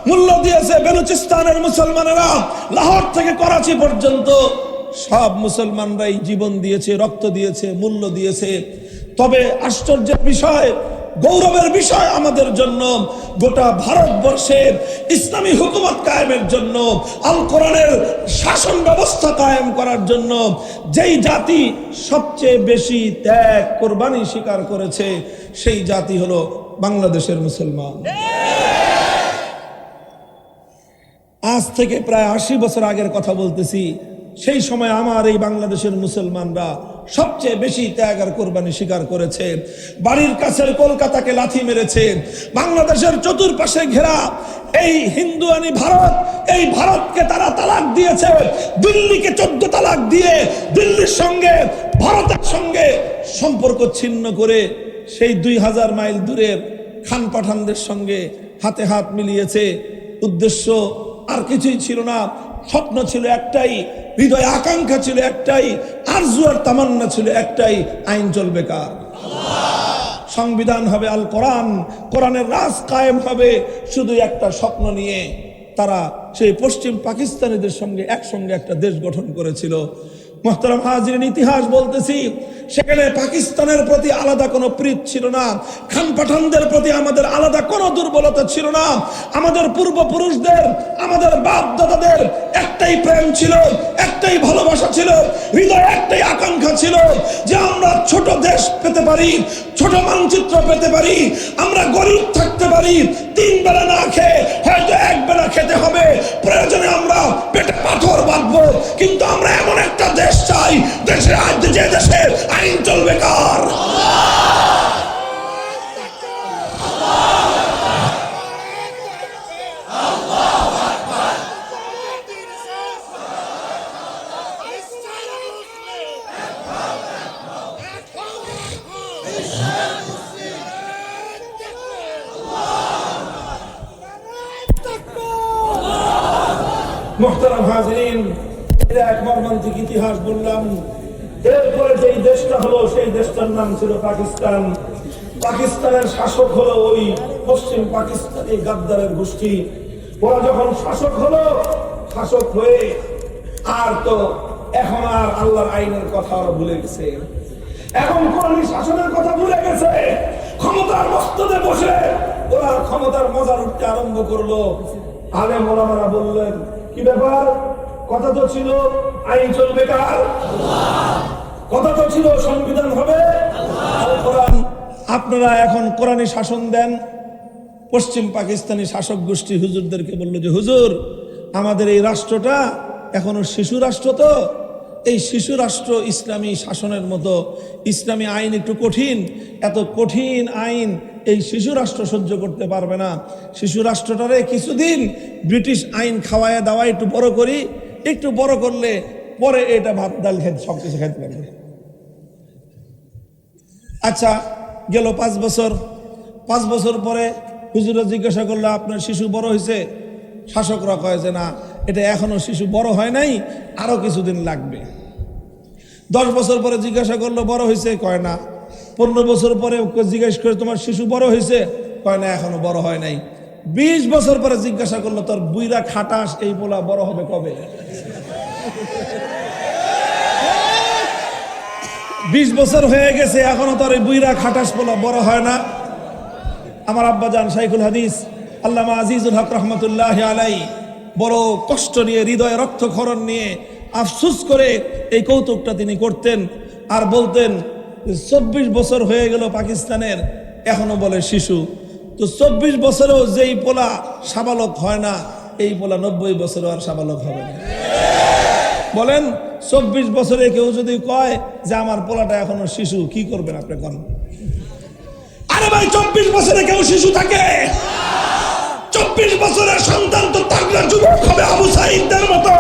মূল্য দিয়েছে বেলুচিস্তানের মুসলমানেরা, লাহোর থেকে করাচি পর্যন্ত সব মুসলমানরাই জীবন দিয়েছে, রক্ত দিয়েছে, মূল্য দিয়েছে। তবে আশ্চর্যের বিষয়, গৌরবের বিষয় আমাদের জন্য, গোটা ভারতবর্ষের ইসলামী হুকুমত কায়েমের জন্য, আল কোরআনের শাসন ব্যবস্থা কায়েম করার জন্য যেই জাতি সবচেয়ে বেশি ত্যাগ কোরবানি স্বীকার করেছে সেই জাতি হলো বাংলাদেশের মুসলমান। আজ থেকে প্রায় 80 বছর আগের কথা বলতেছি। সেই সময় আমার এই বাংলাদেশের মুসলমানরা সবচেয়ে বেশি ত্যাগ আর কোরবানি স্বীকার করেছে। বাড়ির কাছের কলকাতাকে লাথি মেরেছে, বাংলাদেশের চতুর্পাশে ঘেরা এই হিন্দুয়ানি ভারত, এই ভারতকে তারা তালাক দিয়েছে। দিল্লিকে 14 তালাক দিয়ে দিল্লির সঙ্গে, ভারতের সঙ্গে সম্পর্ক ছিন্ন করে সেই 2000 মাইল দূরের খান পাঠানদের সঙ্গে হাতে হাত মিলিয়েছে। উদ্দেশ্য আর কিছুই ছিল না, স্বপ্ন ছিল একটাই, হৃদয় আকাঙ্ক্ষা ছিল একটাই, আরজু আর তামান্না ছিল একটাই, আইন চলবে কার? সংবিধান হবে আল কোরআন, কোরআনের রাজ কায়েম হবে। শুধু একটা স্বপ্ন নিয়ে তারা সেই পশ্চিম পাকিস্তানিদের সঙ্গে একসঙ্গে একটা দেশ গঠন করেছিল। মুহতারাম হাজিরিন, ইতিহাস বলতেছি, সেখানে পাকিস্তানের প্রতি আলাদা কোনো প্রীত ছিল না, খান পাঠানদের প্রতি আমাদের আলাদা কোনো দুর্বলতা ছিল না। আমাদের পূর্বপুরুষদের, আমাদের বাপ দাদাদের একটাই প্রেম ছিল, একটাই ভালোবাসা ছিল, হৃদয় একটাই আকাঙ্ক্ষা ছিল যে আমরা ছোট দেশ পেতে পারি, ছোট মানচিত্র পেতে পারি, আমরা গরিব থাকতে পারি, 3 বেলা না খেয়ে হয়তো 1 বেলা খেতে হবে, প্রয়োজনে আমরা পেটে পাথর বাঁধবো, কিন্তু আমরা এমন একটা দেশ চাই, দেশে যে দেশে আইন চলবে কার? মুহতারাম হাজিরিন, এটা এক মর্মান্তিক ইতিহাস বললাম। এরপরে যেই দেশটা হলো সেই দেশটার নাম ছিল পাকিস্তান। পাকিস্তানের শাসক হলো ওই পশ্চিম পাকিস্তানি গাদ্দারের গোষ্ঠী। ওরা যখন শাসক হলো, শাসক হয়ে আর তো এখন আর আল্লাহর আইনের কথা ওরা ভুলে গেছে, এখন কোরআনী শাসনের কথা ভুলে গেছে। ক্ষমতার মস্তদে বসে ওরা ক্ষমতার মজা উঠতে আরম্ভ করলো। আলেম ওলামারা বললেন, কি ব্যাপার? কথা তো ছিল আইন চলবে কার? কথা তো ছিল সংবিধান হবে কোরআন। আপনারা এখন কোরআনী শাসন দেন। পশ্চিম পাকিস্তানি শাসক গোষ্ঠী হুজুরদেরকে বললো যে, হুজুর, আমাদের এই রাষ্ট্রটা এখনো শিশু রাষ্ট্র, তো এই শিশু রাষ্ট্র ইসলামী শাসনের মতো ইসলামী আইন একটু কঠিন, এত কঠিন আইন এই শিশু রাষ্ট্র সহ্য করতে পারবে না। শিশু রাষ্ট্রটারে কিছুদিন ব্রিটিশ আইন খাওয়ায় দাওয়ায় একটু বড় করি, একটু বড় করলে পরে এটা ভাত ডাল খেতে সবকিছু খেতে পারবে। আচ্ছা, গেল 5 বছর। 5 বছর পরে হুজুরা জিজ্ঞাসা করলো, আপনার শিশু বড় হয়েছে? শাসকরা কয় যে না, এটা এখনো শিশু বড় হয় নাই, আরো কিছুদিন লাগবে। 10 বছর পরে জিজ্ঞাসা করলো, বড় হয়েছে? কয় না। 15 বছর পরে জিজ্ঞাসা করে, তোমার শিশু বড় হয়েছে? কয় না, এখনো বড় হয় নাই। 20 বছর পরে জিজ্ঞাসা করলো, তোর বুইরা খাটাস এই পোলা বড় হবে কবে? 20 বছর হয়ে গেছে, এখনো তোর এই বুইরা খাটাস পোলা বড় হয় না। আমার আব্বাজান শাইখুল হাদিস আল্লামা আজিজুল হক রহমতুল্লাহ আলাইহি বড় কষ্ট নিয়ে, হৃদয়ে রক্তক্ষরণ নিয়ে, আফসোস করে এই কৌতুকটা তিনি করতেন আর বলতেন, 24 বছর হয়ে গেল পাকিস্তানের, এখনো বলে শিশু। তো 24 বছরেও যেই পোলা সাবালক হয় না, এই পোলা 90 বছরও আর সাবালক হবে না। বলেন, 24 বছরে কেউ যদি কয় যে আমার পোলাটা এখনো শিশু, কি করবেন আপনি? কোন আরে ভাই, 24 বছরে কেউ শিশু থাকে? 24 বছরের সন্তান তো তাগড়া যুবক হবে, আবু সাঈদের মতো।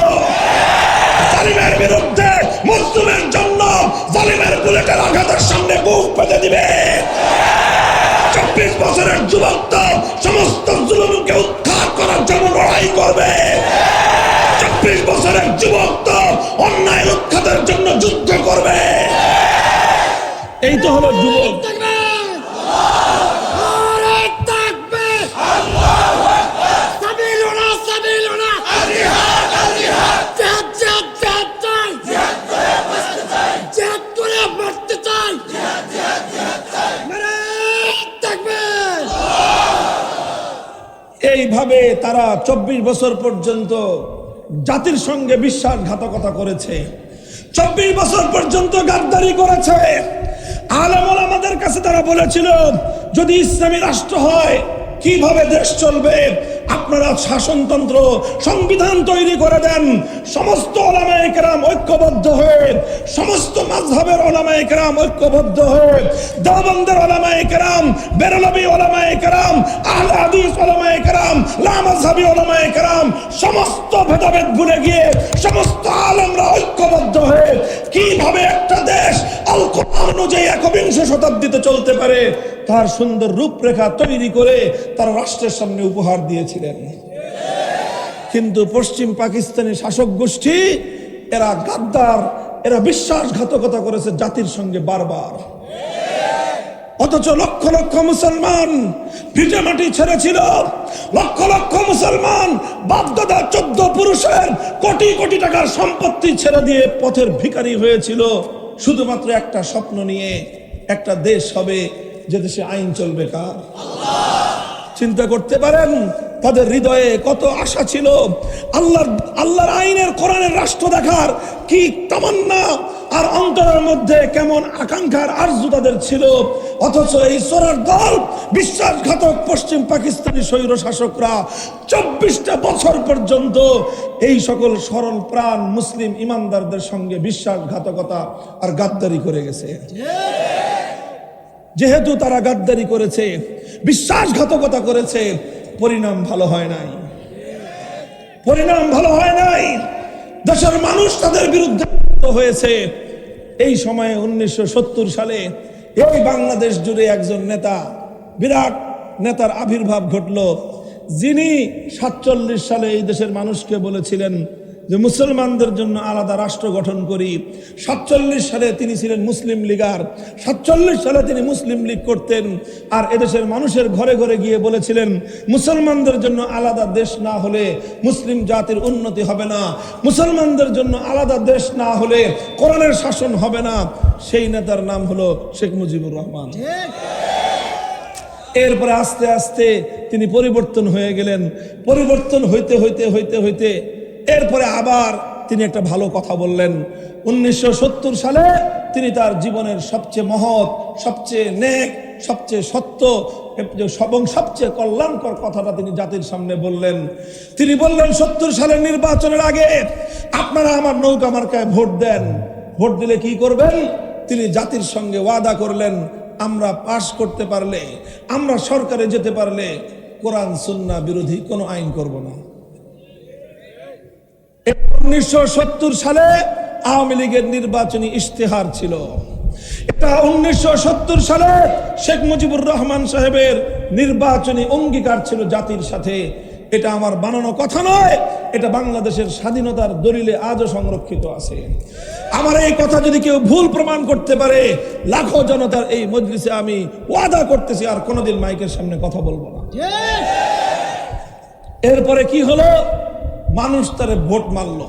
জালিমের বিরুদ্ধে, মুসলিমের জন্য জালিমের বুলেটের আঘাতের সামনে বুক পেতে দিবে। 24 বছরের যুবক তো সমস্ত জুলুমকে উদ্ধার করার জন্য লড়াই করবে। 24 বছরের যুবক তো অন্যায়ের উৎখাতের জন্য যুদ্ধ করবে। এই তো হলো যুবক। যেভাবে তারা 24 বছর পর্যন্ত জাতির সঙ্গে বিশ্বাসঘাতকতা করেছে, 24 বছর পর্যন্ত গাদ্দারি করেছে। আলেম ওলামাদের কাছে তারা বলেছিল, যদি ইসলামী রাষ্ট্র হয় কিভাবে দেশ চলবে, আপনারা শাসনতন্ত্র সংবিধান তৈরি করে দেন। সমস্ত ওলামায়ে কেরাম ঐক্যবদ্ধ হয়ে, সমস্ত মাযহাবের ওলামায়ে কেরাম ঐক্যবদ্ধ হয়ে, দেওবন্দের ওলামায়ে কেরাম, বেরলভী ওলামায়ে কেরাম, আহলে হাদিস ওলামায়ে কেরাম, লামাযহাবী ওলামায়ে কেরাম, সমস্ত ভেদাভেদ ভুলে গিয়ে সমস্ত আলেমরা ঐক্যবদ্ধ হয়ে কিভাবে একটা দেশ আল কোরআন অনুযায়ী 21 শতাব্দীতে চলতে পারে তার সুন্দর রূপরেখা তৈরি করে তার রাষ্ট্রের সামনে উপহার দিয়েছিলেন। কিন্তু পশ্চিম পাকিস্তানি শাসক গোষ্ঠী এরা গাদ্দার, এরা বিশ্বাসঘাতকতা করেছে জাতির সঙ্গে বারবার। অথচ লক্ষ লক্ষ মুসলমান ভিটে মাটি ছেড়েছিল, লক্ষ লক্ষ মুসলমান বাপদাদা 14 পুরুষের কোটি কোটি টাকার সম্পত্তি ছেড়ে দিয়ে পথের ভিখারি হয়েছিল শুধুমাত্র একটা স্বপ্ন নিয়ে, একটা দেশ হবে যে দেশে আইন চলবে কার? চিন্তা করতে পারেন তাদের হৃদয়ে কত আশা ছিল, আল্লাহর আইনের কোরআনের রাষ্ট্র দেখার কি তামান্না, আর অন্তরের মধ্যে কেমন আকাঙ্ক্ষার আরজু তাদের ছিল। অথচ এই চোরের দল বিশ্বাসঘাতক পশ্চিম পাকিস্তানি স্বৈর শাসকরা 24টা বছর পর্যন্ত এই সকল সরল প্রাণ মুসলিম ইমানদারদের সঙ্গে বিশ্বাসঘাতকতা আর গাদ্দারি করে গেছে। যেহেতু তারা গাদ্দারি করেছে, বিশ্বাসঘাতকতা করেছে, পরিণাম ভালো হয় নাই, পরিণাম ভালো হয় নাই। দেশের মানুষ তাদের বিরুদ্ধে হয়েছে। এই সময়ে 1970 সালে এই বাংলাদেশ জুড়ে একজন নেতা, বিরাট নেতার আবির্ভাব ঘটল, যিনি 47 সালে এই দেশের মানুষকে বলেছিলেন যে মুসলমানদের জন্য আলাদা রাষ্ট্র গঠন করি। 47 সালে তিনি ছিলেন মুসলিম লীগার, 47 সালে তিনি মুসলিম লীগ করতেন, আর এদেশের মানুষের ঘরে ঘরে গিয়ে বলেছিলেন মুসলমানদের জন্য আলাদা দেশ না হলে মুসলিম জাতির উন্নতি হবে না, মুসলমানদের জন্য আলাদা দেশ না হলে কোরআনের শাসন হবে না। সেই নেতার নাম হলো শেখ মুজিবুর রহমান। এরপরে আস্তে আস্তে তিনি পরিবর্তন হয়ে গেলেন। পরিবর্তন হইতে হইতে হইতে হইতে এরপরে আবার তিনি একটা ভালো কথা বললেন। 1970 সালে তিনি তার জীবনের সবচেয়ে মহৎ, সবচেয়ে নেক, সবচেয়ে সত্য এবং সবচেয়ে কল্যাণকর কথাটা তিনি জাতির সামনে বললেন। তিনি বললেন 70 সালের নির্বাচনের আগে আপনারা আমার নৌকা মার্কায় ভোট দেন, ভোট দিলে কি করবেন? তিনি জাতির সঙ্গে ওয়াদা করলেন, আমরা পাশ করতে পারলে, আমরা সরকারে যেতে পারলে কোরআন সুন্নাহ বিরোধী কোনো আইন করব না। 1970 সালে আওয়ামী লীগের নির্বাচনী ইশতেহার ছিল। এটা 1970 সালে শেখ মুজিবুর রহমান সাহেবের নির্বাচনী অঙ্গীকার ছিল জাতির সাথে। এটা আমার বানানো কথা নয়, এটা বাংলাদেশের স্বাধীনতার দলিলে আজও সংরক্ষিত আছে। আমার এই কথা যদি কেউ ভুল প্রমাণ করতে পারে, লাখো জনতার এই মজলিসে আমি ওয়াদা করতেছি আর কোনোদিন মাইকের সামনে কথা বলবো না। এরপরে কি হলো? মানুষ তারে ভোট মারলো,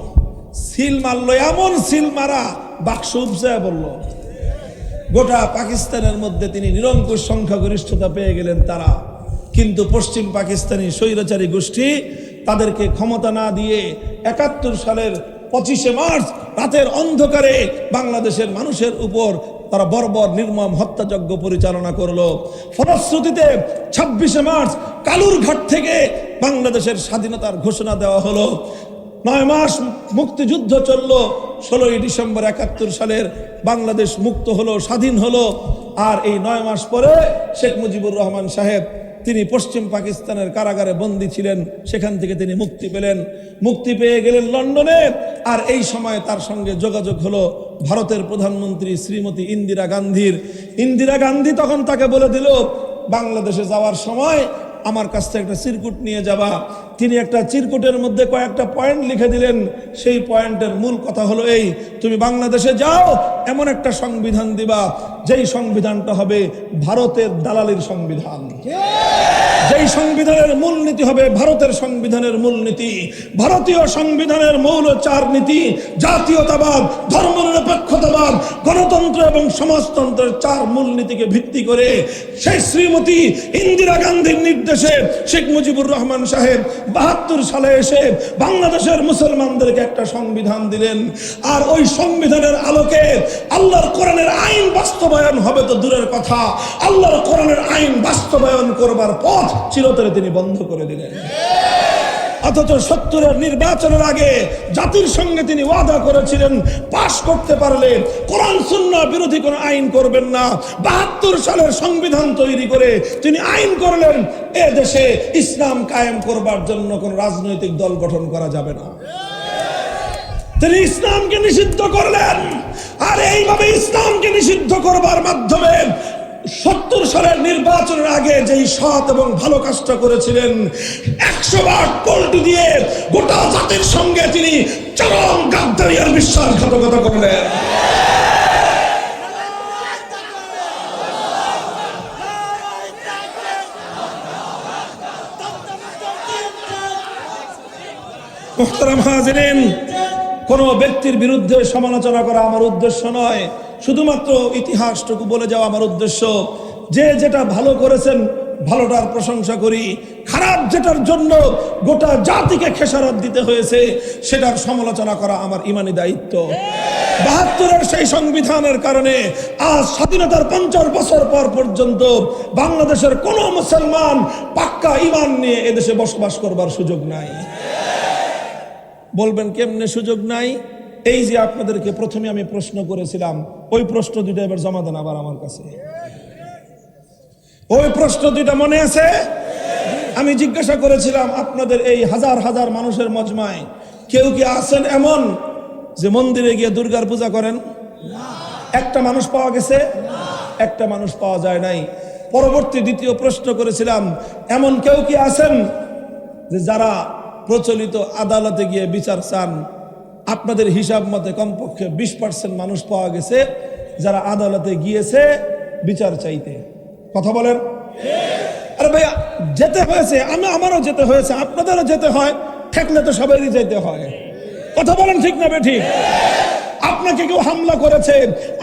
সিল মারলো, এমন সিল মারা বাক্স উপজায় বলল। গোটা পাকিস্তানের মধ্যে তিনি নিরঙ্কুশ সংখ্যাগরিষ্ঠতা পেয়ে গেলেন তারা। কিন্তু পশ্চিম পাকিস্তানি স্বৈরাচারী গোষ্ঠী তাদেরকে ক্ষমতা না দিয়ে 71 সালের 25শে মার্চ রাতের অন্ধকারে বাংলাদেশের মানুষের উপর তারা বর্বর নির্মম হত্যাযজ্ঞ পরিচালনা করলো। ফলশ্রুতিতে 26শে মার্চ কালুরঘাট থেকে বাংলাদেশের স্বাধীনতার ঘোষণা দেওয়া হলো। 9 মাস মুক্তিযুদ্ধ চললো। 16ই ডিসেম্বর 71 সালের বাংলাদেশ মুক্ত হলো, স্বাধীন হলো। আর এই 9 মাস পরে শেখ মুজিবুর রহমান সাহেব তিনি পশ্চিম পাকিস্তানের কারাগারে বন্দী ছিলেন, সেখান থেকে তিনি মুক্তি পেলেন। মুক্তি পেয়ে গেলেন লন্ডনে। আর এই সময় তার সঙ্গে যোগাযোগ হলো ভারতের প্রধানমন্ত্রী শ্রীমতী ইন্দিরা গান্ধীর। ইন্দিরা গান্ধী তখন তাকে বলে দিল, বাংলাদেশে যাওয়ার সময় আমার কাছ থেকে একটা চিরকুট নিয়ে যাবা, তিনি একটা চিরকুটের মধ্যে কয়েকটা পয়েন্ট লিখে দিলেন। সেই পয়েন্টের মূল কথা হলো এই, তুমি বাংলাদেশে যাও, এমন একটা সংবিধান দিবা যেই সংবিধানটা হবে ভারতের দালালির সংবিধান, যেই সংবিধানের মূলনীতি হবে ভারতের সংবিধানের মূলনীতি। ভারতীয় সংবিধানের মৌল 4 নীতি: জাতীয়তাবাদ, ধর্মনিরপেক্ষতাবাদ, গণতন্ত্র এবং সমাজতন্ত্রের 4 মূলনীতিকে ভিত্তি করে সেই শ্রীমতী ইন্দিরা গান্ধীর নির্দেশে শেখ মুজিবুর রহমান সাহেব 72 সালে এসে বাংলাদেশের মুসলমানদেরকে একটা সংবিধান দিলেন। আর ওই সংবিধানের আলোকে আল্লাহর কোরআনের আইন বাস্তবায়ন হবে তো দূরের কথা, আল্লাহর কোরআনের আইন বাস্তবায়ন করবার পথ চিরতরে তিনি বন্ধ করে দিলেন। অথচ 70-এর নির্বাচনের আগে জাতির সঙ্গে তিনি ওয়াদা করেছিলেন, পাশ করতে পারলে কোরআন সুন্নাহ বিরোধী কোনো আইন করবেন না। 72 সালের সংবিধান তৈরি করে তিনি আইন করলেন, এ দেশে ইসলাম কায়েম করবার জন্য কোন রাজনৈতিক দল গঠন করা যাবে না। তিনি ইসলামকে নিষিদ্ধ করলেন। আর এইভাবে ইসলামকে নিষিদ্ধ করবার মাধ্যমে 70 সালের নির্বাচনের আগে যেই সৎ এবং ভালো কাজটা করেছিলেন, 100 বার পল্টি দিয়ে গোটা জাতির সঙ্গে তিনি চরম গাদ্দারি আর বিশ্বাসঘাতকতা করলেন। মুহতারাম হাজিরিন, কোন ব্যক্তির বিরুদ্ধে সমালোচনা করা আমার উদ্দেশ্য নয়, শুধুমাত্র ইতিহাসটুকু বলে যাওয়া আমার উদ্দেশ্য। যে যেটা ভালো করেছেন ভালোটার প্রশংসা করি, খারাপ যেটার জন্য গোটা জাতিকে খেসারত দিতে হয়েছে সেটার সমালোচনা করা আমার ইমানি দায়িত্ব। 72-এর সেই সংবিধানের কারণে আজ স্বাধীনতার 50 বছর পর পর্যন্ত বাংলাদেশের কোন মুসলমান পাক্কা ঈমান নিয়ে এদেশে বসবাস করবার সুযোগ নাই। বলবেন কেমনে সুযোগ নাই? এই যে আপনাদেরকে প্রথমে আমি প্রশ্ন করেছিলাম, ওই প্রশ্ন দুইটা এবার জমা দেন আবার আমার কাছে। ওই প্রশ্ন দুইটা মনে আছে? আমি জিজ্ঞাসা করেছিলাম আপনাদের এই হাজার হাজার মানুষের মজমায় কেউ কি আছেন এমন যে মন্দিরে গিয়ে দুর্গার পূজা করেন? একটা মানুষ পাওয়া গেছে? একটা মানুষ পাওয়া যায় নাই। পরবর্তী দ্বিতীয় প্রশ্ন করেছিলাম, এমন কেউ কি আছেন যে যারা প্রচলিত আদালতে গিয়ে বিচার চান? আপনাদের হিসাব মতে কমপক্ষে 20% মানুষ পাওয়া গেছে যারা আদালতে গিয়েছে বিচার চাইতে। কথা বলেন। আরে ভাই, যেতে হয়েছে, আমারও যেতে হয়েছে, আপনাদেরও যেতে হয়, ঠেকলে তো সবারই যেতে হয়। কথা বলেন ঠিক না বেঠিক? আপনাকে কেউ হামলা করেছে,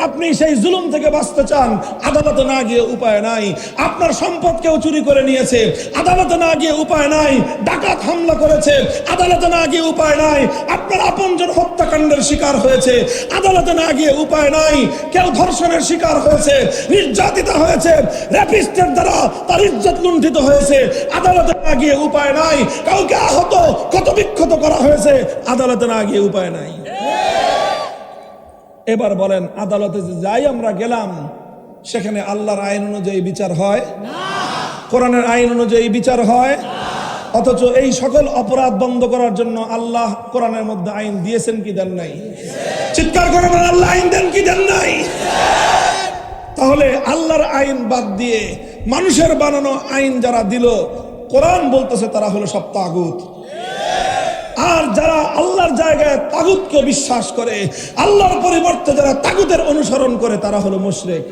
আপনি সেই জুলুম থেকে বাঁচতে চান, আদালতে না গিয়ে উপায় নাই। আপনার সম্পদ কেউ চুরি করে নিয়েছে, আদালতে না গিয়ে উপায় নাই। ডাকাত হামলা করেছে, আদালতে না গিয়ে উপায় নাই। আপনার আপনজন হত্যাকাণ্ডের শিকার হয়েছে, আদালতে না গিয়ে উপায় নাই। কেউ ধর্ষণের শিকার হয়েছে, নির্যাতিত হয়েছে, রেপিস্টের দ্বারা তার ইজ্জত লুণ্ঠিত হয়েছে, আদালতে না গিয়ে উপায় নাই। কাউকে আহত ক্ষতবিক্ষত করা হয়েছে, আদালতে না গিয়ে উপায় নাই। এবার বলেন, আদালতে যে যাই আমরা গেলাম, সেখানে আল্লাহর আইন অনুযায়ী বিচার হয় না, কোরআনের আইন অনুযায়ী বিচার হয়। অথচ এই সকল অপরাধ বন্ধ করার জন্য আল্লাহ কোরআনের মধ্যে আইন দিয়েছেন কি দেন নাই? চিৎকার করে বলেন, আল্লাহ আইন দেন কি দেন নাই? তাহলে আল্লাহর আইন বাদ দিয়ে মানুষের বানানো আইন যারা দিল, কোরআন বলতেছে তারা হলো সব তাগুত। আর যারা আল্লাহর জায়গায় তাগুতকে বিশ্বাস করে, আল্লাহর পরিবর্তে যারা তাগুতের অনুসরণ করে, তারা হলো মুশরিক।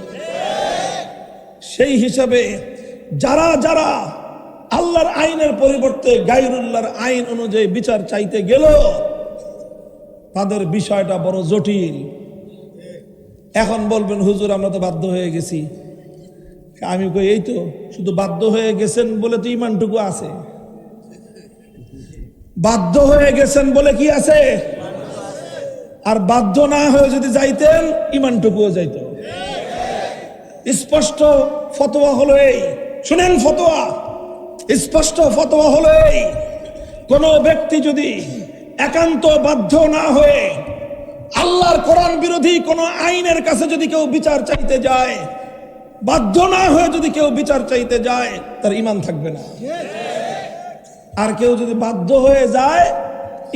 সেই হিসাবে যারা যারা আল্লাহর আইনের পরিবর্তে গায়রুল্লাহর আইন অনুযায়ী বিচার চাইতে গেল, তাদের বিষয়টা বড় জটিল। এখন বলবেন, হুজুর আমরা তো বাধ্য হয়ে গেছি। আমি কই, এই তো শুধু বাধ্য হয়ে গেছেন বলে তো ইমানটুকু আছে। বাধ্য হয়ে গেছেন বলে কি আছে? আর বাধ্য না হয়ে যদি যাইতেন, ইমানটুকুও যাইত। স্পষ্ট ফতোয়া হলো এই, শুনেন ফতোয়া, স্পষ্ট ফতোয়া হলো এই, কোন ব্যক্তি যদি একান্ত বাধ্য না হয়ে আল্লাহর কোরআন বিরোধী কোন আইনের কাছে যদি কেউ বিচার চাইতে যায়, বাধ্য না হয়ে যদি কেউ বিচার চাইতে যায়, তার ঈমান থাকবে না। আর কেউ যদি বাধ্য হয়ে যায়,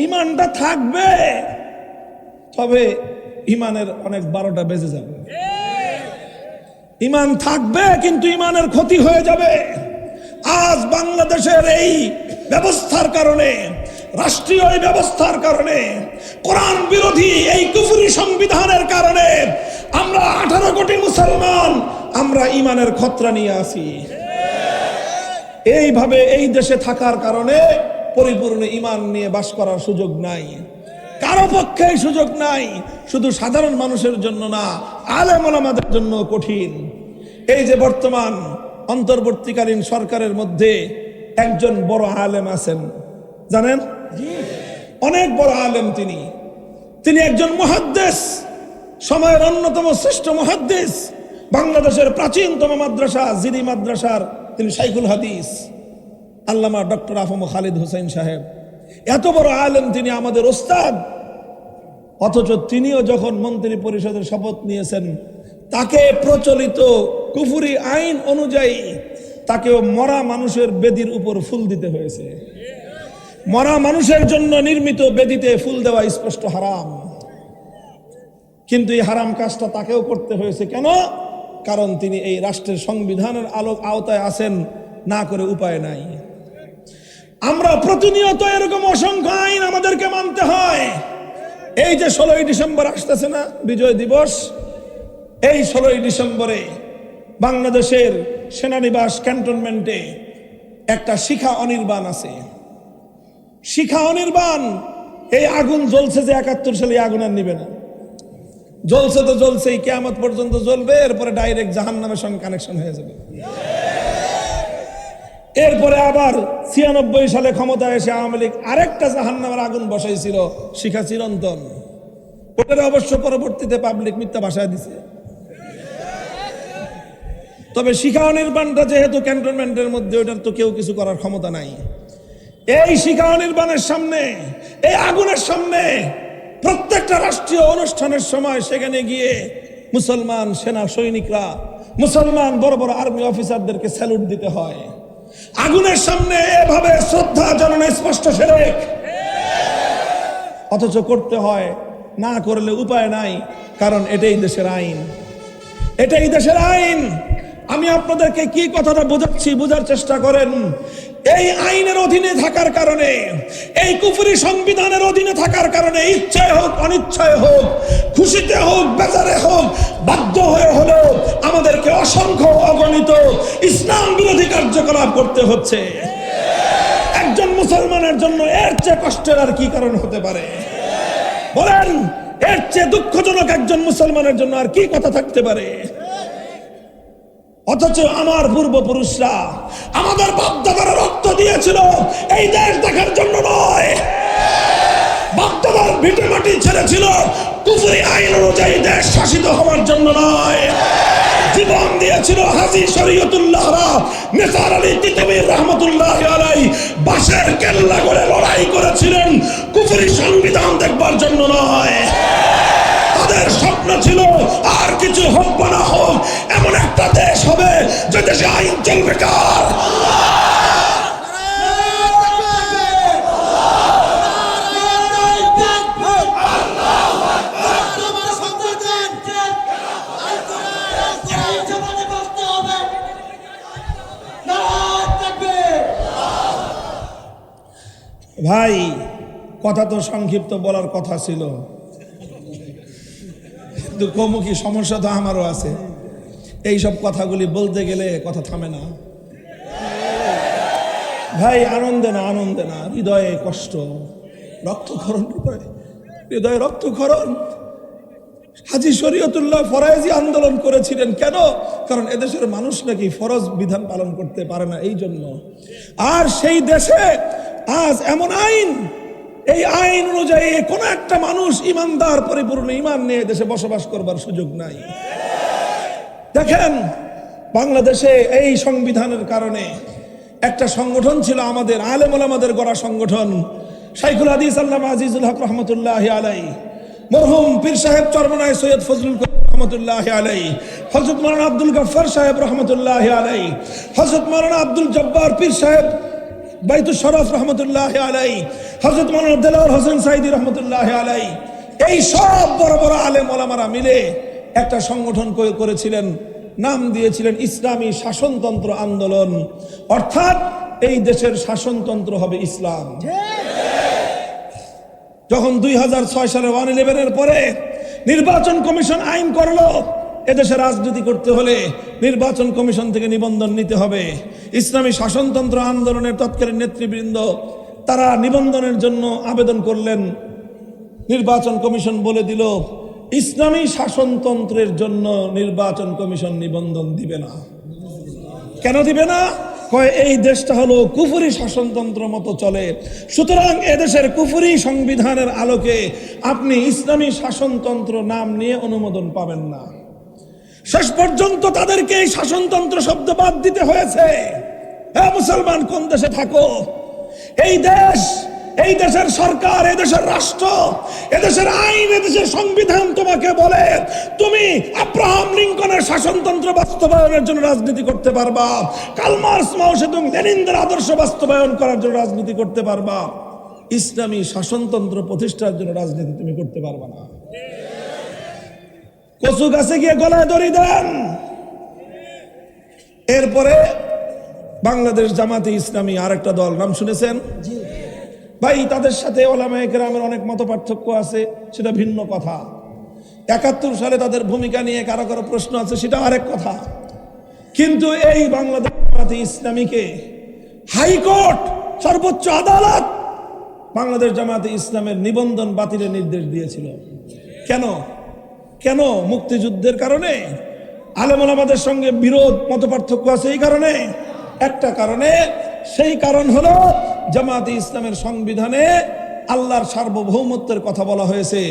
ঈমানটা থাকবে, তবে ঈমানের অনেক 12টা বেজে যাবে। ঈমান থাকবে কিন্তু ঈমানের ক্ষতি হয়ে যাবে। আজ বাংলাদেশের এই ব্যবস্থার কারণে, রাষ্ট্রীয় এই ব্যবস্থার কারণে, কোরআন বিরোধী এই কুফরি সংবিধানের কারণে আমরা 18 কোটি মুসলমান আমরা ইমানের খতরা নিয়ে আসি। এইভাবে এই দেশে থাকার কারণে পরিপূর্ণ ইমান নিয়ে বাস করার সুযোগ নাই, কারো পক্ষে সুযোগ নাই। শুধু সাধারণ মানুষের জন্য না, আলেম ওলামাদের জন্য কঠিন। এই যে বর্তমান অন্তর্বর্তীকালীন সরকারের মধ্যে একজন বড় আলেম আছেন, জানেন? অনেক বড় আলেম তিনি একজন মুহাদ্দিস, সময়ের অন্যতম শ্রেষ্ঠ মুহাদ্দিস, বাংলাদেশের প্রাচীনতম মাদ্রাসা জিরি মাদ্রাসার তিনি শাইখুল হাদিস আল্লামা ডক্টর আফম খালিদ হোসেন সাহেব। এত বড় আলেম, তিনি আমাদের ওস্তাদ। অথচ তিনিও যখন মন্ত্রী পরিষদের শপথ নিয়েছেন, তাকে প্রচলিত কুফরি আইন অনুযায়ী তাকেও মরা মানুষের বেদির উপর ফুল দিতে হয়েছে। মরা মানুষের জন্য নির্মিত বেদিতে ফুল দেওয়া স্পষ্ট হারাম, কিন্তু এই হারাম কাজটা তাকেও করতে হয়েছে। কেন? কারণ তিনি এই রাষ্ট্রের সংবিধানের আওতায় আছেন, না করে উপায় নাই। আমরা প্রতিনিয়ত এরকম অসংখ্য আইন আমাদেরকে মানতে হয়। এই যে 16ই ডিসেম্বর আসতেছে না, বিজয় দিবস, এই 16ই ডিসেম্বরে বাংলাদেশের সেনানিবাস ক্যান্টনমেন্টে একটা শিখা অনির্বাণ আছে। শিখা অনির্বাণ, এই আগুন জ্বলছে যে 71 সালে আগুন আর নিবে না, জ্বলছে তো জ্বলছেই, কিয়ামত পর্যন্ত জ্বলবে, এরপরে ডাইরেক্ট জাহান্নামের সঙ্গে কানেকশন হয়ে যাবে। এরপরে আবার 96 সালে ক্ষমতায় এসে আওয়ামী লীগ আরেকটা জাহান্নামের আগুন বসাইছিল, শিখা চিরন্তন। ওটার অবশ্য পরবর্তীতে পাবলিক মিথ্যা ভাষায় দিছে। তবে শিখা অনির্বাণটা যেহেতু ক্যান্টনমেন্টের মধ্যে, ওটার তো কেউ কিছু করার ক্ষমতা নাই। এই শিখা অনির্বাণের সামনে, এই আগুনের সামনে প্রত্যেকটা রাষ্ট্রীয় অনুষ্ঠানের সময় সেখানে গিয়ে মুসলমান সেনা সৈনিকরা, মুসলমান বড় বড় আর্মি অফিসারদেরকে স্যালুট দিতে হয়। আগুনের সামনে এভাবে শ্রদ্ধা জানানো স্পষ্ট শিরক, অথচ করতে হয়, না করলে উপায় নাই, কারণ এটাই দেশের আইন, এটাই দেশের আইন। আমি আপনাদেরকে কি কথাটা বোঝাচ্ছি, বোঝার চেষ্টা করেন। এই আইনের অধীনে থাকার কারণে, এই কুফরি সংবিধানের অধীনে থাকার কারণে, ইচ্ছায় হোক অনিচ্ছায় হোক, খুশিতে হোক বেজারে হোক, বাধ্য হয়ে হলেও আমাদেরকে অসংখ্য অগণিত ইসলাম বিরোধী কার্যকলাপ করতে হচ্ছে। একজন মুসলমানের জন্য এর চেয়ে কষ্টের আর কি কারণ হতে পারে বলেন? এর চেয়ে দুঃখজনক একজন মুসলমানের জন্য আর কি কথা থাকতে পারে? অথচ আমার পূর্বপুরুষরা, আমাদের বাপ-দাদারা রক্ত দিয়েছিল এই দেশ দেখার জন্য নয়, বাপ-দাদার ভিটে মাটি ছেড়েছিল কুফরি আইন অনুযায়ী দেশ শাসিত হওয়ার জন্য নয়। জীবন দিয়েছিল হাজী শরীয়তুল্লাহরা, নেসার আলী তিতুমীর রহমতুল্লাহ আলাইহি বাঁশের কেল্লা করে লড়াই করেছিলেন কুফরি সংবিধান দেখবার জন্য নয়। তাদের স্বপ্ন ছিল আর কিছু হোক বা না হোক, এমন একটা দেশ হবে যে দেশে আইন চলবে কার? ভাই, কথা তো সংক্ষিপ্ত বলার কথা ছিল, কিন্তু কমুখী সমস্যা তো আমারও আছে। এইসব কথাগুলি বলতে গেলে কথা থামে না ভাই। আনন্দে না, আনন্দে না, হৃদয়ে কষ্ট, রক্তক্ষরণ, হৃদয়ে রক্তক্ষরণ। হাজী শরীয়তুল্লাহ ফরায়েজি আন্দোলন করেছিলেন কেন? কারণ এদেশের মানুষ নাকি ফরজ বিধান পালন করতে পারে না, এই জন্য। আর সেই দেশে আজ এমন আইন, এই আইন অনুযায়ী কোন একটা মানুষ ইমানদার পরিপূর্ণ ইমান নিয়ে দেশে বসবাস করবার সুযোগ নাই। দেখেন, বাংলাদেশে এই সংবিধানের কারণে একটা সংগঠন ছিল আমাদের আলেম ওলামাদের গড়া সংগঠন, শাইখুল হাদিস আল্লামা আজিজুল হক রহমতুল্লাহ আলাইহি, মরহুম পীর সাহেব চরমনায় সৈয়দ ফজলুল করিম রহমতুল্লাহ আলাইহি, হযরত মাওলানা আব্দুল গফফার সাহেব রহমতুল্লাহ আলাইহি, হযরত মাওলানা আব্দুল জব্বার পীর সাহেব বাইতুল শরফ রহমতুল্লাহ আলাইহি, হযরত মাওলানা দেলাওয়ার হোসেন সাইদি রহমতুল্লাহ আলাইহি, এই সব বড় বড় আলেম ওলামারা মিলে একটা সংগঠন করেছিলেন, নাম দিয়েছিলেন ইসলামী শাসনতন্ত্র আন্দোলন। অর্থাৎ এই দেশের শাসনতন্ত্র হবে ইসলাম। যখন 2006 সালে 1/11-এর পরে নির্বাচন কমিশন আইন করলো, এদেশে রাজনীতি করতে হলে নির্বাচন কমিশন থেকে নিবন্ধন নিতে হবে। ইসলামী শাসনতন্ত্র আন্দোলনের তৎকালীন নেতৃবৃন্দ তারা নিবন্ধনের জন্য আবেদন করলেন। নির্বাচন কমিশন বলে দিল, ইসলামী শাসনতন্ত্রের জন্য নির্বাচন কমিশন নিবন্ধন দিবে না। কেন দিবে না? কয় এই দেশটা হলো কুফরি শাসনতন্ত্র মতো চলে, সুতরাং এদেশের কুফরি সংবিধানের আলোকে আপনি ইসলামী শাসনতন্ত্র নাম নিয়ে অনুমোদন পাবেন না। শেষ পর্যন্ত তাদেরকে এই শাসনতন্ত্র শব্দ বাদ দিতে হয়েছে। হ্যাঁ মুসলমান, কোন দেশে থাকো, এই দেশ, এই দেশের সরকার, এই দেশের রাষ্ট্র, এদেশের আইন, এদেশের সংবিধান তোমাকে বলে তুমি আব্রাহাম লিঙ্কনের শাসনতন্ত্র বাস্তবায়নের জন্য রাজনীতি করতে পারবা, কার্ল মার্কস, মাও সেতুং, লেনিনদের আদর্শ বাস্তবায়ন করার জন্য রাজনীতি করতে পারবা, ইসলামী শাসনতন্ত্র প্রতিষ্ঠার জন্য রাজনীতি তুমি করতে পারবা না। কচু গাছে গিয়ে গলায় দড়ি দেন। এরপরে বাংলাদেশ জামাতে ইসলামী আরেকটা দল, নাম শুনেছেন ভাই? তাদের সাথে ওলামায়ে কেরামের অনেক মত পার্থক্য আছে, সেটা ভিন্ন কথা। 71 সালে তাদের ভূমিকা নিয়ে কারো কারো প্রশ্ন আছে, সেটা আরেক কথা। কিন্তু এই বাংলাদেশ জামাতে ইসলামীকে হাইকোর্ট, সর্বোচ্চ আদালত বাংলাদেশ জামাতে ইসলামের নিবন্ধন বাতিলের নির্দেশ দিয়েছিল। কেন? কেন? মুক্তিযুদ্ধের কারণে? আলেম ওলামাদের সঙ্গে বিরোধ, মত পার্থক্য আছে এই কারণে? একটা কারণে, সেই কারণ হলো জামাতে ইসলামের সংবিধানে আল্লাহর সার্বভৌমত্বের কথা বলা হয়েছে।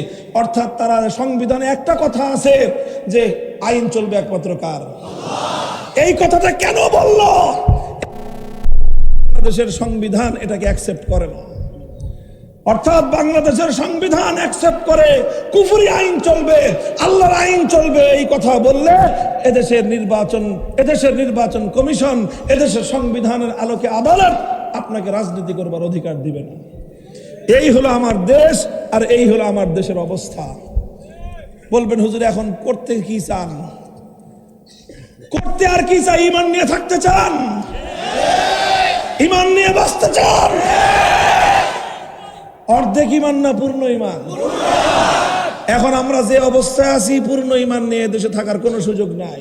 অর্থাৎ তারা সংবিধানে একটা কথা আছে যে আইন চলবে একমাত্র কার? এই কথাটা কেন বলল? বাংলাদেশের সংবিধান এটাকে অ্যাকসেপ্ট করে না। অর্থাৎ বাংলাদেশের সংবিধান অ্যাকসেপ্ট করে কুফরি আইন চলবে, আল্লাহর আইন চলবে, এই কথা বললে এদেশের নির্বাচন কমিশন, এদেশের সংবিধানের আলোকে আদালত আপনাকে রাজনীতি করবার অধিকার দিবে না। এই হলো আমার দেশ, আর এই হলো আমার দেশের অবস্থা। বলবেন হুজুর এখন করতে কি চান? করতে আর কি চাই? ঈমান নিয়ে থাকতে চান? ঈমান নিয়ে বাঁচতে চান? অর্ধেক ঈমান না পূর্ণ ঈমান? এখন আমরা যে অবস্থায় আছি, পূর্ণ ঈমান নিয়ে দেশে থাকার কোনো সুযোগ নাই।